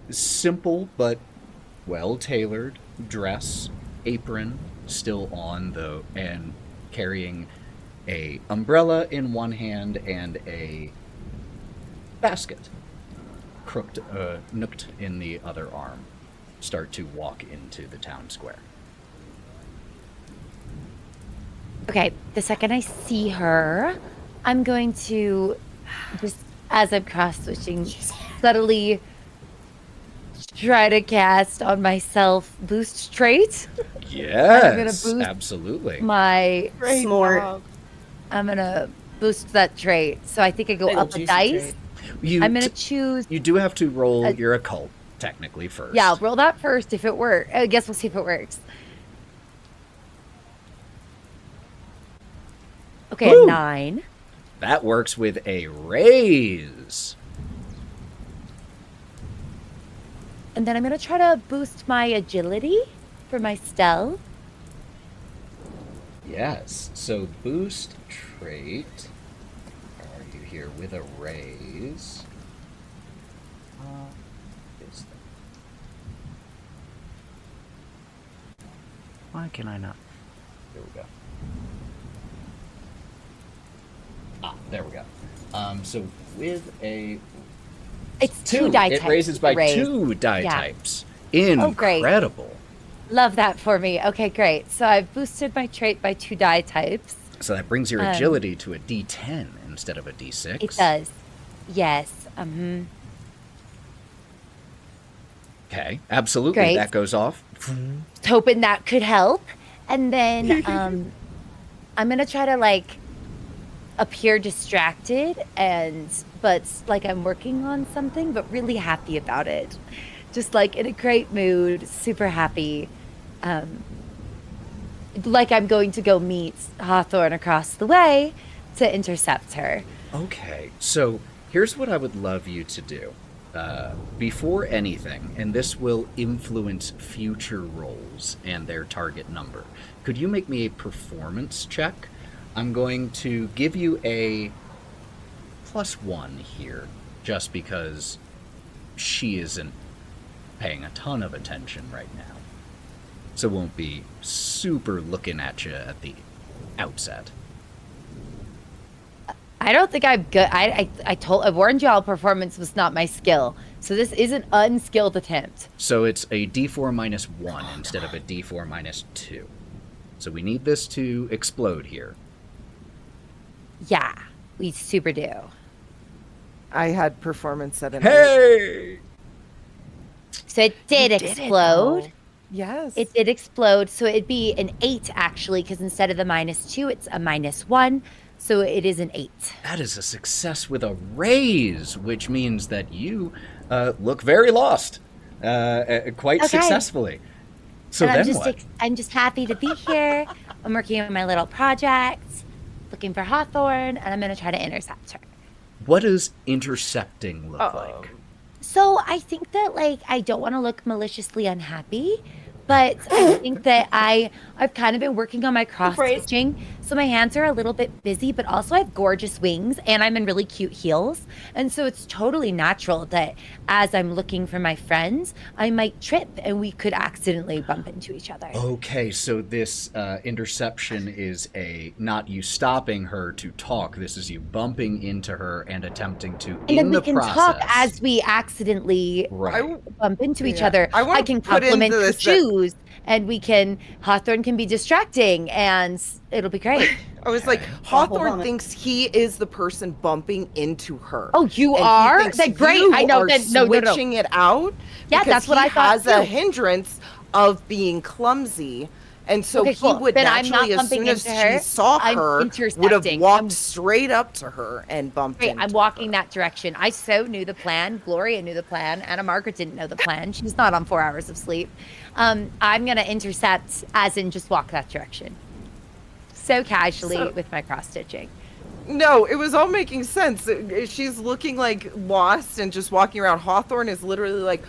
A: simple but well-tailored dress, apron still on though, and carrying a umbrella in one hand and a basket nooked in the other arm, start to walk into the town square.
D: Okay, the second I see her, I'm going to, just as I'm cross-switching, subtly try to cast on myself boost trait.
A: Yes,
D: boost
A: absolutely.
D: My
F: Smart.
D: I'm gonna boost that trait. So I think I go up a dice. I'm gonna choose.
A: You do have to roll your occult technically first.
D: Yeah, I'll roll that first if it works. I guess we'll see if it works. Okay,
A: Woo!
D: a 9.
A: That works with a raise.
D: And then I'm gonna try to boost my agility for my stealth.
A: Yes. So boost trait. Where are you here with a raise? Is that...
H: Why can I not?
A: There we go. There we go. So with a
D: It's two die types.
A: It raises by
D: raise.
A: 2 die
D: Yeah.
A: types. Incredible.
D: Love that for me. Okay, great. So I've boosted my trait by 2 die types.
A: So that brings your agility to a D10 instead of a D6.
D: It does. Yes.
A: Okay, absolutely.
D: Great.
A: That goes off.
D: Hoping that could help. And then I'm going to try to appear distracted but I'm working on something, but really happy about it. Just in a great mood, super happy. I'm going to go meet Hawthorne across the way to intercept her.
A: Okay, so here's what I would love you to do. Before anything, and this will influence future rolls and their target number, could you make me a performance check? I'm going to give you a +1 here, just because she isn't paying a ton of attention right now. So won't be super looking at you at the outset.
D: I don't think I'm good. I warned y'all performance was not my skill. So this is an unskilled attempt.
A: So it's a D4 -1 instead of a D4 -2. So we need this to explode here.
D: Yeah, we super do.
G: I had performance at an 8.
A: Hey!
D: So it did explode.
G: Yes.
D: It did explode. So it'd be an 8 actually, because instead of the -2, it's a -1. So it is an 8.
A: That is a success with a raise, which means that you look very lost, quite successfully. So
D: and
A: then what?
D: I'm just happy to be here. I'm working on my little project, looking for Hawthorne, and I'm going to try to intercept her.
A: What does intercepting look like?
D: So I think that I don't want to look maliciously unhappy, but I think that I've kind of been working on my cross-stitching. So my hands are a little bit busy, but also I have gorgeous wings and I'm in really cute heels. And so it's totally natural that as I'm looking for my friends, I might trip and we could accidentally bump into each other.
A: Okay, so this interception is not you stopping her to talk. This is you bumping into her and attempting to,
D: And then we can talk as we accidentally bump into each other. I can compliment your shoes, and we can, Hawthorne can be distracting, and it'll be great.
G: I was like, Hawthorne thinks he is the person bumping into her.
D: Oh, you are? That's great. I know that. No,
G: switching it out.
D: Yeah, that's what I thought.
G: He has a hindrance of being clumsy. And so he would
D: then
G: naturally, as soon as she saw her, would have walked straight up to her and bumped into
D: I'm walking that direction. I so knew the plan. Gloria knew the plan. Margaret didn't know the plan. She's not on 4 hours of sleep. I'm going to intercept, as in just walk that direction. So casually with my cross-stitching.
G: No, it was all making sense. She's looking like lost and just walking around. Hawthorne is literally like,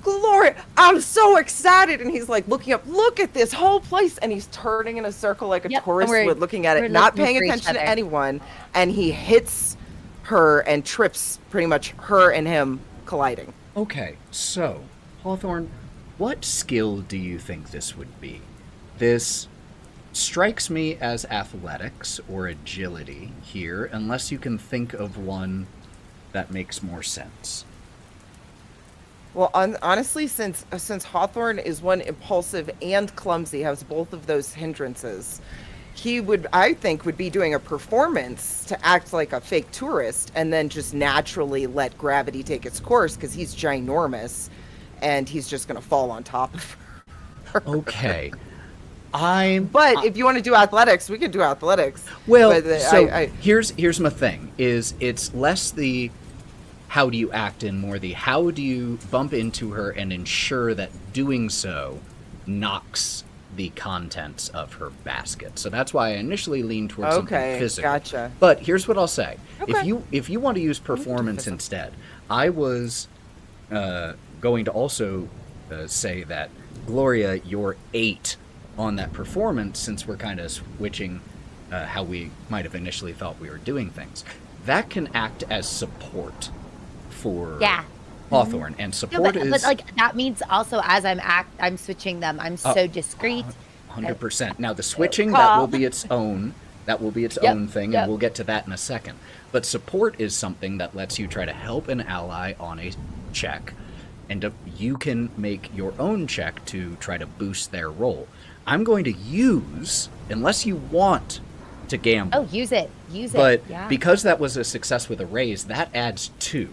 G: Gloria, I'm so excited. And he's like looking up, look at this whole place. And he's turning in a circle like a tourist would, looking at it, not paying attention to anyone. And he hits her and trips pretty much her and him colliding.
A: Okay, so, Hawthorne, what skill do you think this would be? This strikes me as athletics or agility here, unless you can think of one that makes more sense.
G: Well, honestly, since Hawthorne is one impulsive and clumsy, has both of those hindrances, he would, I think, would be doing a performance to act like a fake tourist and then just naturally let gravity take its course because he's ginormous and he's just going to fall on top of her.
A: Okay.
G: But if you want to do athletics, we can do athletics.
A: Well, here's my thing, is it's less the how do you act and more the how do you bump into her and ensure that doing so knocks the contents of her basket. So that's why I initially leaned towards something physical.
G: Gotcha.
A: But here's what I'll say. If you want to use performance instead, I was going to also say that, Gloria, you're 8 on that performance, since we're kind of switching how we might have initially thought we were doing things. That can act as support for Hawthorne, and support is...
D: But like that means also as I'm switching them, I'm so discreet.
A: 100%. Now the switching, that will be its own. That will be its own thing, and we'll get to that in a second. But support is something that lets you try to help an ally on a check, and you can make your own check to try to boost their roll. I'm going to use, unless you want to gamble.
D: Oh, use it.
A: But because that was a success with a raise, that adds 2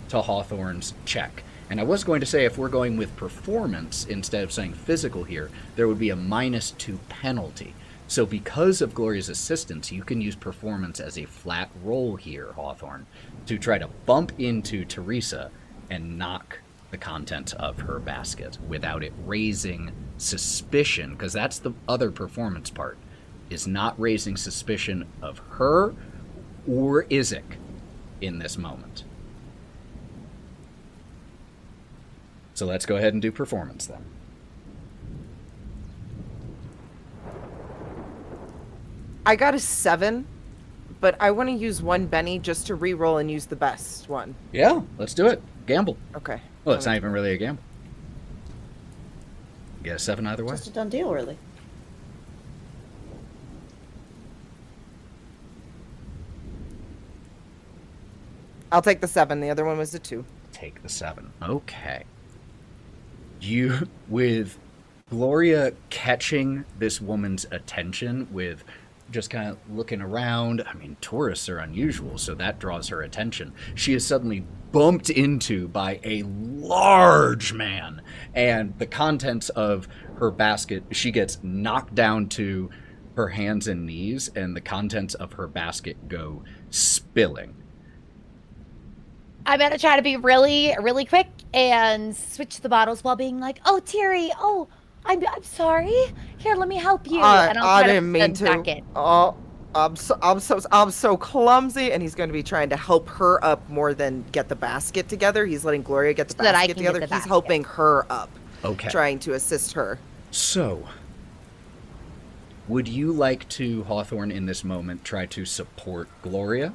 A: to Hawthorne's check. And I was going to say, if we're going with performance instead of saying physical here, there would be a -2 penalty. So because of Gloria's assistance, you can use performance as a flat roll here, Hawthorne, to try to bump into Teresa and knock the contents of her basket without it raising suspicion, because that's the other performance part, is not raising suspicion of her or Isaac in this moment. So let's go ahead and do performance then.
G: I got a 7, but I want to use 1 Benny just to re-roll and use the best one.
A: Yeah, let's do it. Gamble.
G: Okay.
A: Well, it's not even really a gamble. Get a 7 either way.
F: Just a done deal, really.
G: I'll take the 7. The other one was a 2.
A: Take the 7. Okay. You, with Gloria catching this woman's attention with just kind of looking around. I mean, tourists are unusual, so that draws her attention. She is suddenly bumped into by a large man, and the contents of her basket, she gets knocked down to her hands and knees, and the contents of her basket go spilling.
D: I'm going to try to be really, really quick and switch the bottles while being like, oh, Terry, oh, I'm sorry. Here, let me help you. And
G: I didn't mean to. Oh, I'm so clumsy. And he's going to be trying to help her up more than get the basket together. He's letting Gloria get the basket together. He's helping her up.
A: Okay.
G: Trying to assist her.
A: So, Would you like to, Hawthorne, in this moment, try to support Gloria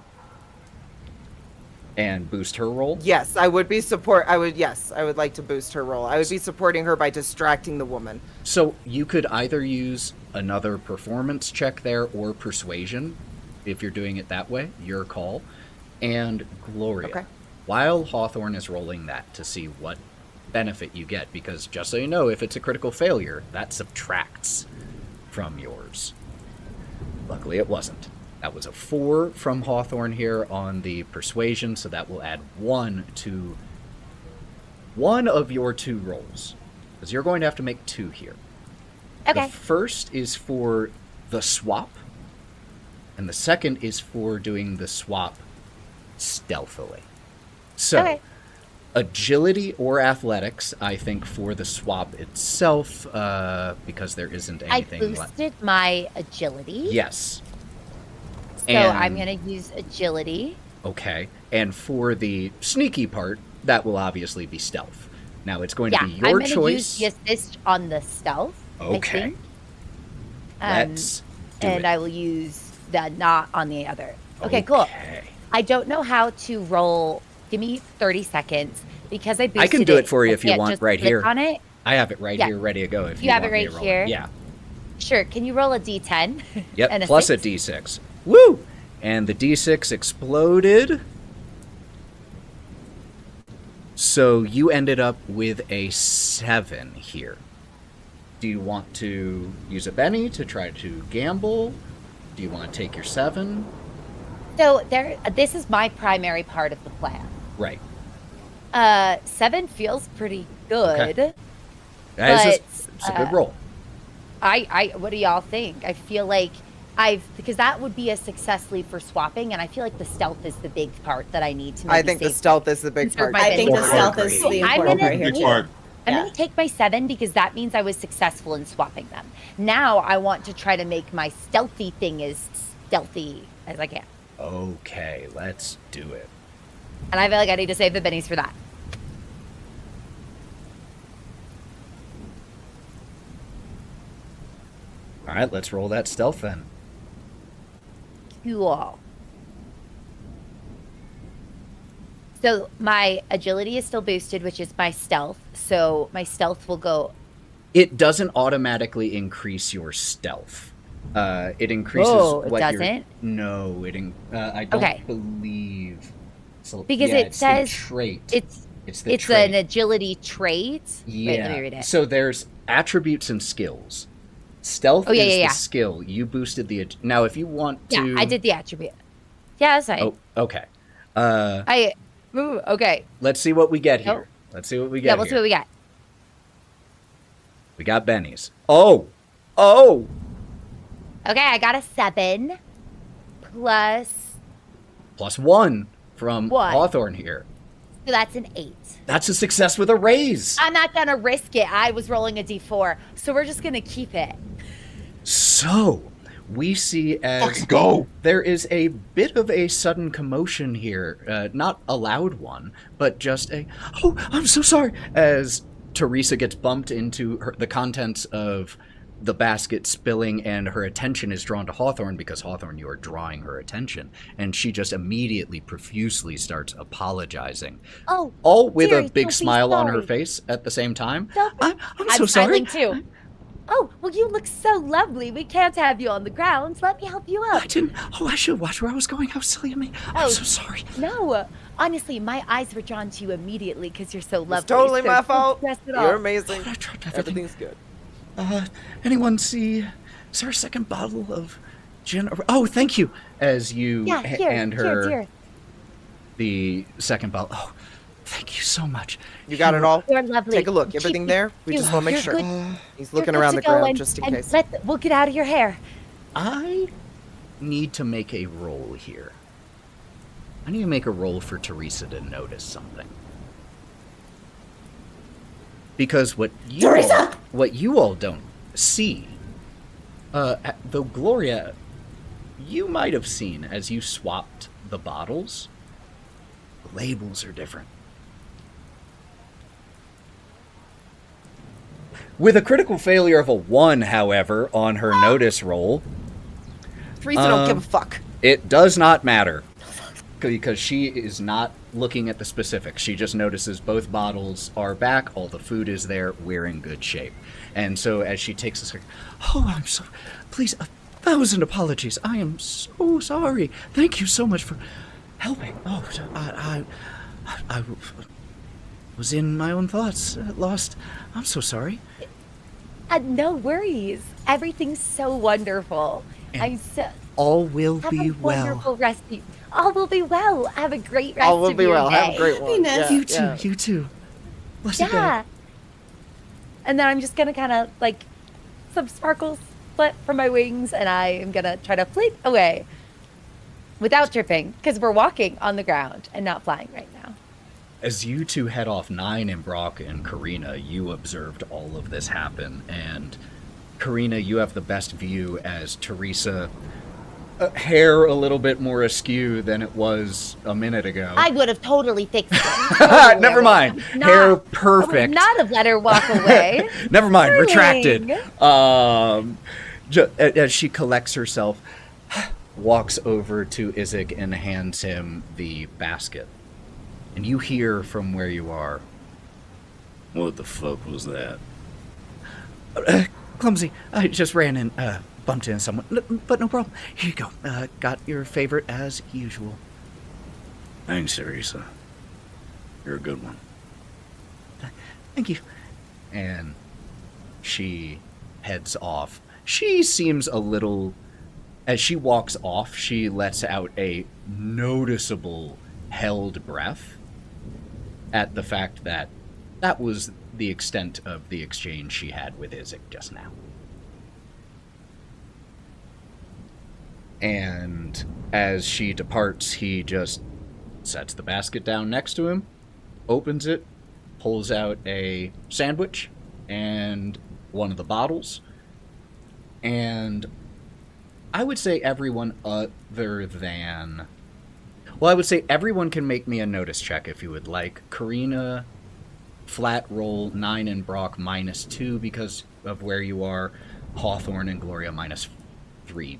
A: and boost her roll?
G: Yes, I would like to boost her roll. I would be supporting her by distracting the woman.
A: So you could either use another performance check there or persuasion, if you're doing it that way, your call. And Gloria,
G: Okay.
A: while Hawthorne is rolling that to see what benefit you get, because just so you know, if it's a critical failure, that subtracts from yours. Luckily it wasn't. That was a 4 from Hawthorne here on the persuasion, so that will add 1 to one of your 2 rolls, because you're going to have to make 2 here.
D: Okay.
A: The first is for the swap, and the second is for doing the swap stealthily. So,
D: Okay.
A: agility or athletics, I think, for the swap itself, because there isn't anything
D: I
A: left.
D: boosted my agility.
A: Yes.
D: So I'm going to use agility.
A: Okay. And for the sneaky part, that will obviously be stealth. Now, it's going to be
D: I'm
A: your
D: going to
A: choice.
D: use the assist on the stealth.
A: Okay.
D: I think.
A: Let's do
D: and
A: it.
D: I will use the not on the other. Okay, cool.
A: Okay.
D: I don't know how to roll. Give me 30 seconds because I boosted
A: I can do it for you if you
D: can't
A: want
D: just
A: right
D: click
A: here.
D: on it.
A: I have it right
D: Yeah.
A: here ready to go if
D: You have
A: want
D: it
A: me to
D: right
A: roll
D: here?
A: Yeah.
D: Sure. Can you roll a d10?
A: Yep,
D: and
A: plus
D: 6?
A: a d6. Woo! And the d6 exploded. So you ended up with a 7 here. Do you want to use a Benny to try to gamble? Do you want to take your 7?
D: So this is my primary part of the plan.
A: Right.
D: 7 feels pretty good.
A: Okay. It's a good roll.
D: What do y'all think? I feel like because that would be a success lead for swapping, and I feel like the stealth is the big part that I need to.
G: I think the stealth is the big part.
F: I think the stealth
C: Great.
F: is the
D: I'm
F: important
D: gonna
F: part here
C: Big
F: too.
C: part.
D: I'm
F: Yeah.
D: going to take my 7 because that means I was successful in swapping them. Now I want to try to make my stealthy thing as stealthy as I can.
A: Okay, let's do it.
D: And I feel like I need to save the bennies for that.
A: All right, let's roll that stealth then.
D: Cool. So my agility is still boosted, which is my stealth. So my stealth will go.
A: It doesn't automatically increase your stealth. It increases
D: Whoa, it
A: what
D: doesn't?
A: No, I don't
D: Okay.
A: believe. So,
D: Because
A: yeah,
D: it
A: it's
D: says
A: the trait.
D: It's
A: the
D: an
A: trait.
D: agility trait.
A: Yeah.
D: Wait, let me read it.
A: So there's attributes and skills. Stealth
D: Oh, yeah,
A: is
D: yeah, yeah.
A: the skill. You boosted the. Now, if you want to.
D: Yeah, I did the attribute. Yeah, that's fine.
A: Oh, okay.
D: Okay.
A: Let's see what we get
D: Nope.
A: here. Let's see what we
D: Yeah,
A: get
D: let's see
A: here.
D: what we got.
A: We got Benny's. Oh!
D: Okay, I got a 7
A: Plus 1 from
D: 1.
A: Hawthorne here.
D: So that's an 8.
A: That's a success with a raise.
D: I'm not gonna risk it. I was rolling a d4, so we're just gonna keep it.
A: So, we see as
C: Fucking go.
A: there is a bit of a sudden commotion here. Not a loud one, but just a, oh, I'm so sorry, as Teresa gets bumped into the contents of the basket spilling, and her attention is drawn to Hawthorne because, Hawthorne, you are drawing her attention. And she just immediately, profusely starts apologizing.
D: Oh,
A: All with
D: dearie,
A: a big
D: don't be
A: smile on her
D: sorry.
A: face at the same time.
D: Don't be-
A: I'm so sorry.
D: smiling too. Oh, well, you look so lovely. We can't have you on the ground. Let me help you
A: I
D: up.
A: didn't. Oh, I should watch where I was going. How silly of me. I'm
D: Oh.
A: so sorry.
D: No, honestly, my eyes were drawn to you immediately because you're so lovely.
G: It's totally
D: so
G: my
D: don't
G: fault.
D: stress at
G: You're
D: all.
G: amazing.
A: I tried everything.
G: Everything's good.
A: Anyone see? Is there a second bottle of gin? Oh, thank you. As you
D: Yeah, here,
A: hand her
D: here.
A: the second bottle. Oh, thank you so much.
G: You got it all?
D: You're lovely.
G: Take a look. Everything there? We just want to make
D: You're
G: sure.
D: good.
G: He's
D: You're
G: looking
D: good
G: around
D: to
G: the
D: go
G: ground
D: and-
G: just in
D: and
G: case.
D: we'll get out of your hair.
A: I need to make a roll here. I need to make a roll for Teresa to notice something. Because what you all don't see, though Gloria, you might have seen as you swapped the bottles, the labels are different. With a critical failure of a 1, however, on her notice roll,
G: Teresa don't give a fuck.
A: it does not matter. Because she is not looking at the specifics. She just notices both bottles are back, all the food is there, we're in good shape. And so as she takes a second, oh, I'm so, please, 1,000 apologies. I am so sorry. Thank you so much for helping. Oh, I was in my own thoughts, lost. I'm so sorry.
D: No worries. Everything's so wonderful.
A: And all will
D: Have
A: be
D: a
A: well.
D: wonderful rest. All will be well. Have a great rest
G: All will
D: of
G: be
D: your
G: well.
D: day.
G: Have a great one.
F: Happiness.
A: You too, you too. Blessed day.
D: Yeah. And then I'm just gonna kind of like some sparkles split from my wings, and I am gonna try to flit away without tripping because we're walking on the ground and not flying right now.
A: As you two head off, Nyne and Brawk and Karina, you observed all of this happen. And Karina, you have the best view as Teresa, hair a little bit more askew than it was a minute ago.
D: I would have totally fixed it. Totally.
A: Never mind. Hair perfect.
D: I would not have let her walk away.
A: Never mind.
D: Darling.
A: Retracted. As she collects herself, walks over to Isaac and hands him the basket. And you hear from where you are,
H: What the fuck was that?
A: clumsy. I just ran and bumped into someone. But no problem. Here you go. Got your favorite as usual.
H: Thanks, Teresa. You're a good one.
A: Thank you. And she heads off. She seems a little... As she walks off, she lets out a noticeable held breath at the fact that that was the extent of the exchange she had with Isaac just now. And as she departs, he just sets the basket down next to him, opens it, pulls out a sandwich and one of the bottles, and I would say everyone other than... Well, I would say everyone can make me a notice check if you would like. Karina, flat roll, Nyne and Brawk -2 because of where you are. Hawthorne and Gloria -3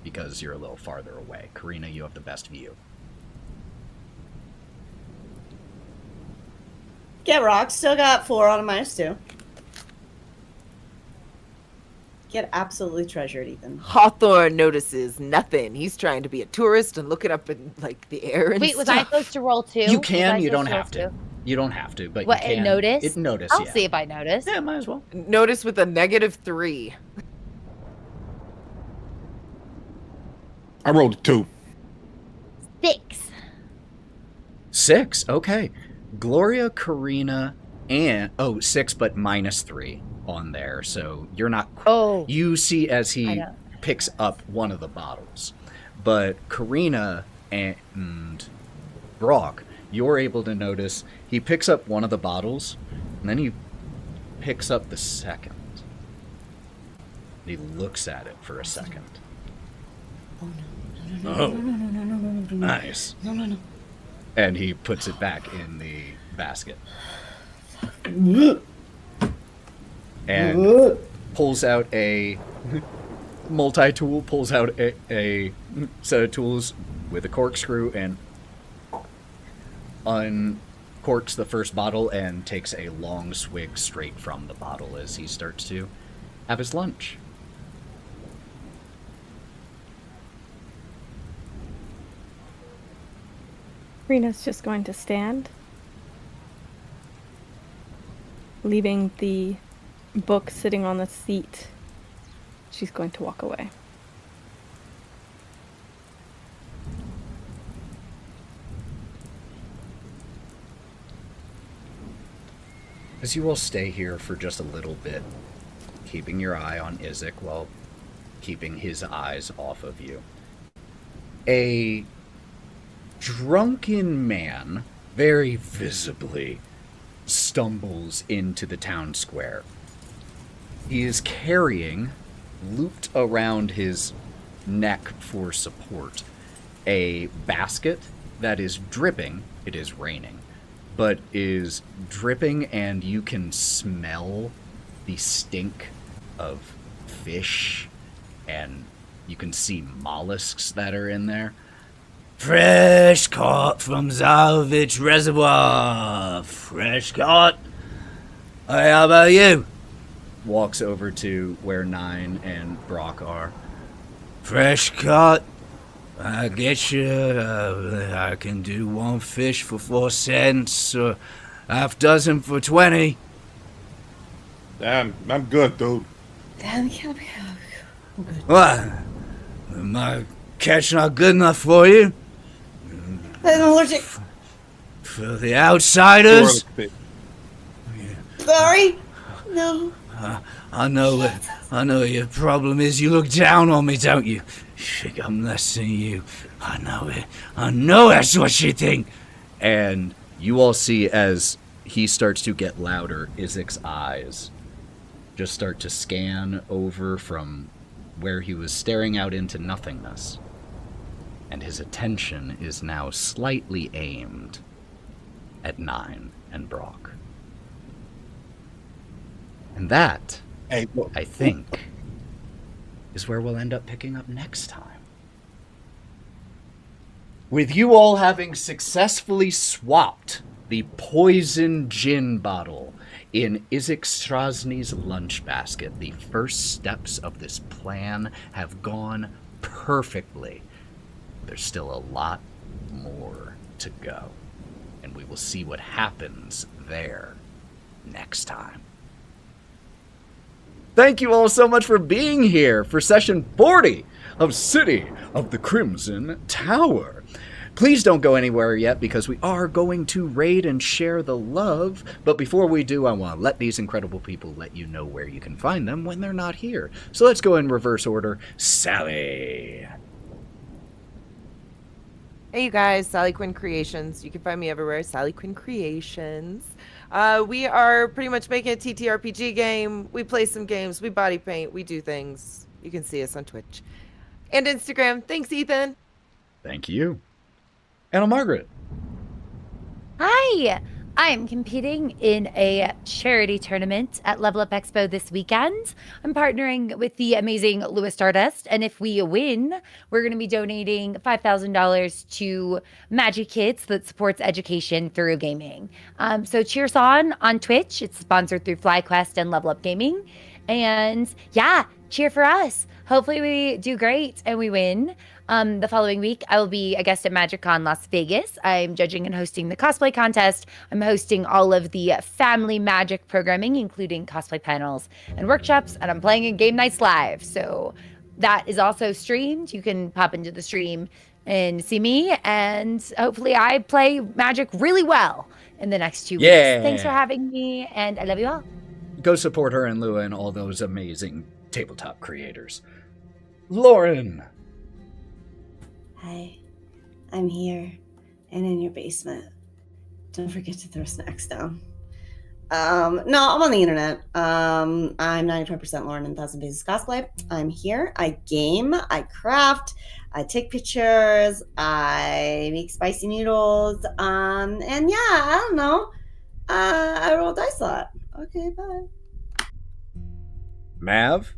A: because you're a little farther away. Karina, you have the best view.
F: Get rocked. Still got 4 on a -2. Get absolutely treasured, Ethan.
G: Hawthorne notices nothing. He's trying to be a tourist and looking up in like the air and
D: Wait, was
G: stuff.
D: I supposed to roll too?
A: You
D: Was
A: can,
D: I
A: you don't
D: supposed
A: have to.
D: roll too?
A: You don't have to, but
D: What,
A: you can.
D: notice?
A: It notice,
D: I'll
A: yeah.
D: see if I notice.
A: Yeah, might as well.
G: Notice with a -3.
C: I rolled a 2.
D: 6.
A: 6, okay. Gloria, Karina, and... Oh, 6, but -3 on there, so you're not...
D: Oh.
A: You see as
D: I
A: he
D: know.
A: picks up one of the bottles. But Karina and Brawk, you're able to notice he picks up one of the bottles, and then he picks up the second. He looks at it for a second.
H: Oh, nice.
F: No.
A: And he puts it back in the basket. And pulls out a multi-tool, pulls out a set of tools with a corkscrew and uncorks the first bottle and takes a long swig straight from the bottle as he starts to have his lunch.
B: Karina's just going to stand, leaving the book sitting on the seat. She's going to walk away.
A: As you all stay here for just a little bit, keeping your eye on Isaac while keeping his eyes off of you, a drunken man, very visibly, stumbles into the town square. He is carrying, looped around his neck for support, a basket that is dripping. It is raining, but is dripping, and you can smell the stink of fish, and you can see mollusks that are in there. Fresh caught from Zalvich Reservoir. Fresh caught. Hey, how about you? Walks over to where Nyne and Brawk are. Fresh caught. I get you. I can do one fish for 4 cents, or half dozen for 20.
C: Damn, I'm good, dude.
F: Damn, can't be. I'm good.
A: What? My catch not good enough for you?
F: I'm allergic.
A: For the outsiders?
F: Sorry. No.
A: I know your problem is you look down on me, don't you? Think I'm less than you. I know it. I know that's what you think. And you all see as he starts to get louder, Isaac's eyes just start to scan over from where he was staring out into nothingness. And his attention is now slightly aimed at Nyne and Brawk. And that, I think, is where we'll end up picking up next time. With you all having successfully swapped the poison gin bottle in Isaac Strasny's lunch basket, the first steps of this plan have gone perfectly. There's still a lot more to go, and we will see what happens there next time. Thank you all so much for being here for session 40 of City of the Crimson Tower. Please don't go anywhere yet, because we are going to raid and share the love. But before we do, I want to let these incredible people let you know where you can find them when they're not here. So let's go in reverse order. Sally.
G: Hey, you guys, SallyQuinnCreations. You can find me everywhere, SallyQuinnCreations. We are pretty much making a TTRPG game. We play some games. We body paint. We do things. You can see us on Twitch and Instagram. Thanks, Ethan.
A: Thank you. And Margaret.
D: Hi! I'm competing in a charity tournament at Level Up Expo this weekend. I'm partnering with the amazing Louis Stardust, and if we win, we're going to be donating $5,000 to Magic Kids that supports education through gaming. So cheers on Twitch. It's sponsored through FlyQuest and Level Up Gaming. And yeah, cheer for us. Hopefully we do great and we win. The following week, I will be a guest at MagicCon Las Vegas. I'm judging and hosting the cosplay contest. I'm hosting all of the family magic programming, including cosplay panels and workshops, and I'm playing in Game Nights Live. So that is also streamed. You can pop into the stream and see me, and hopefully I play Magic really well in the next 2 weeks. Thanks for having me, and I love you all.
A: Go support her and Lua and all those amazing tabletop creators. Lauren.
F: Hi, I'm here and in your basement. Don't forget to throw snacks down. No, I'm on the internet. I'm 95% Lauren and 1,000 Pieces Cosplay. I'm here. I game. I craft. I take pictures. I make spicy noodles. And yeah, I don't know. I roll dice a lot. Okay, bye.
A: Mav.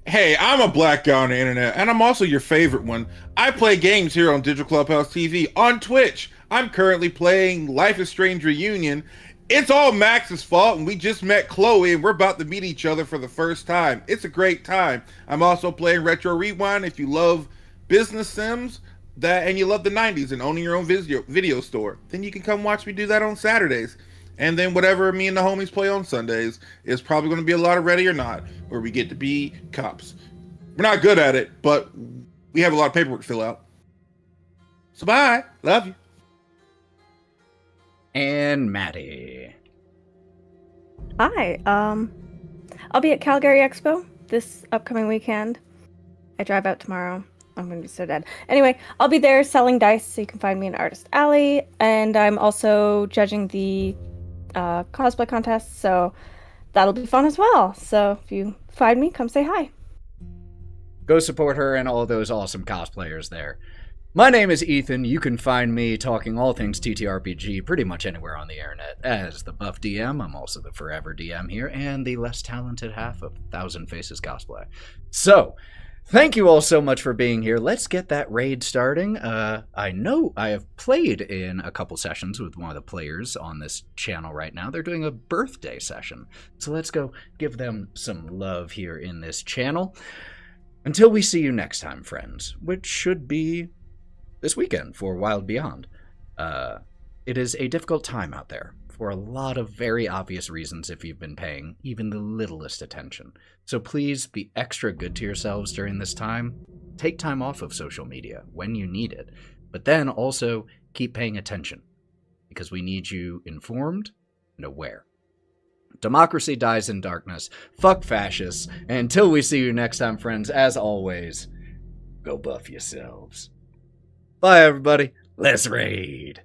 C: Hey, I'm a black guy on the internet, and I'm also your favorite one. I play games here on DigitalClubhouseTV on Twitch. I'm currently playing Life is Strange Reunion. It's all Max's fault, and we just met Chloe, and we're about to meet each other for the first time. It's a great time. I'm also playing Retro Rewind. If you love business sims and you love the 90s and owning your own video store, then you can come watch me do that on Saturdays. And then whatever me and the homies play on Sundays is probably going to be a lot of Ready or Not, where we get to be cops. We're not good at it, but we have a lot of paperwork to fill out. So bye. Love you.
A: And Matty.
B: Hi. I'll be at Calgary Expo this upcoming weekend. I drive out tomorrow. I'm going to be so dead. Anyway, I'll be there selling dice, so you can find me in Artist Alley. And I'm also judging the cosplay contest, so that'll be fun as well. So if you find me, come say hi.
A: Go support her and all those awesome cosplayers there. My name is Ethan. You can find me talking all things TTRPG pretty much anywhere on the internet as the Buff DM. I'm also the Forever DM here and the less talented half of Thousand Faces Cosplay. So, thank you all so much for being here. Let's get that raid starting. I know I have played in a couple sessions with one of the players on this channel right now. They're doing a birthday session. So let's go give them some love here in this channel. Until we see you next time, friends, which should be this weekend for Wylde Beyond. It is a difficult time out there for a lot of very obvious reasons if you've been paying even the littlest attention. So please be extra good to yourselves during this time. Take time off of social media when you need it, but then also keep paying attention because we need you informed and aware. Democracy dies in darkness. Fuck fascists. And until we see you next time, friends, as always, go buff yourselves. Bye, everybody. Let's raid.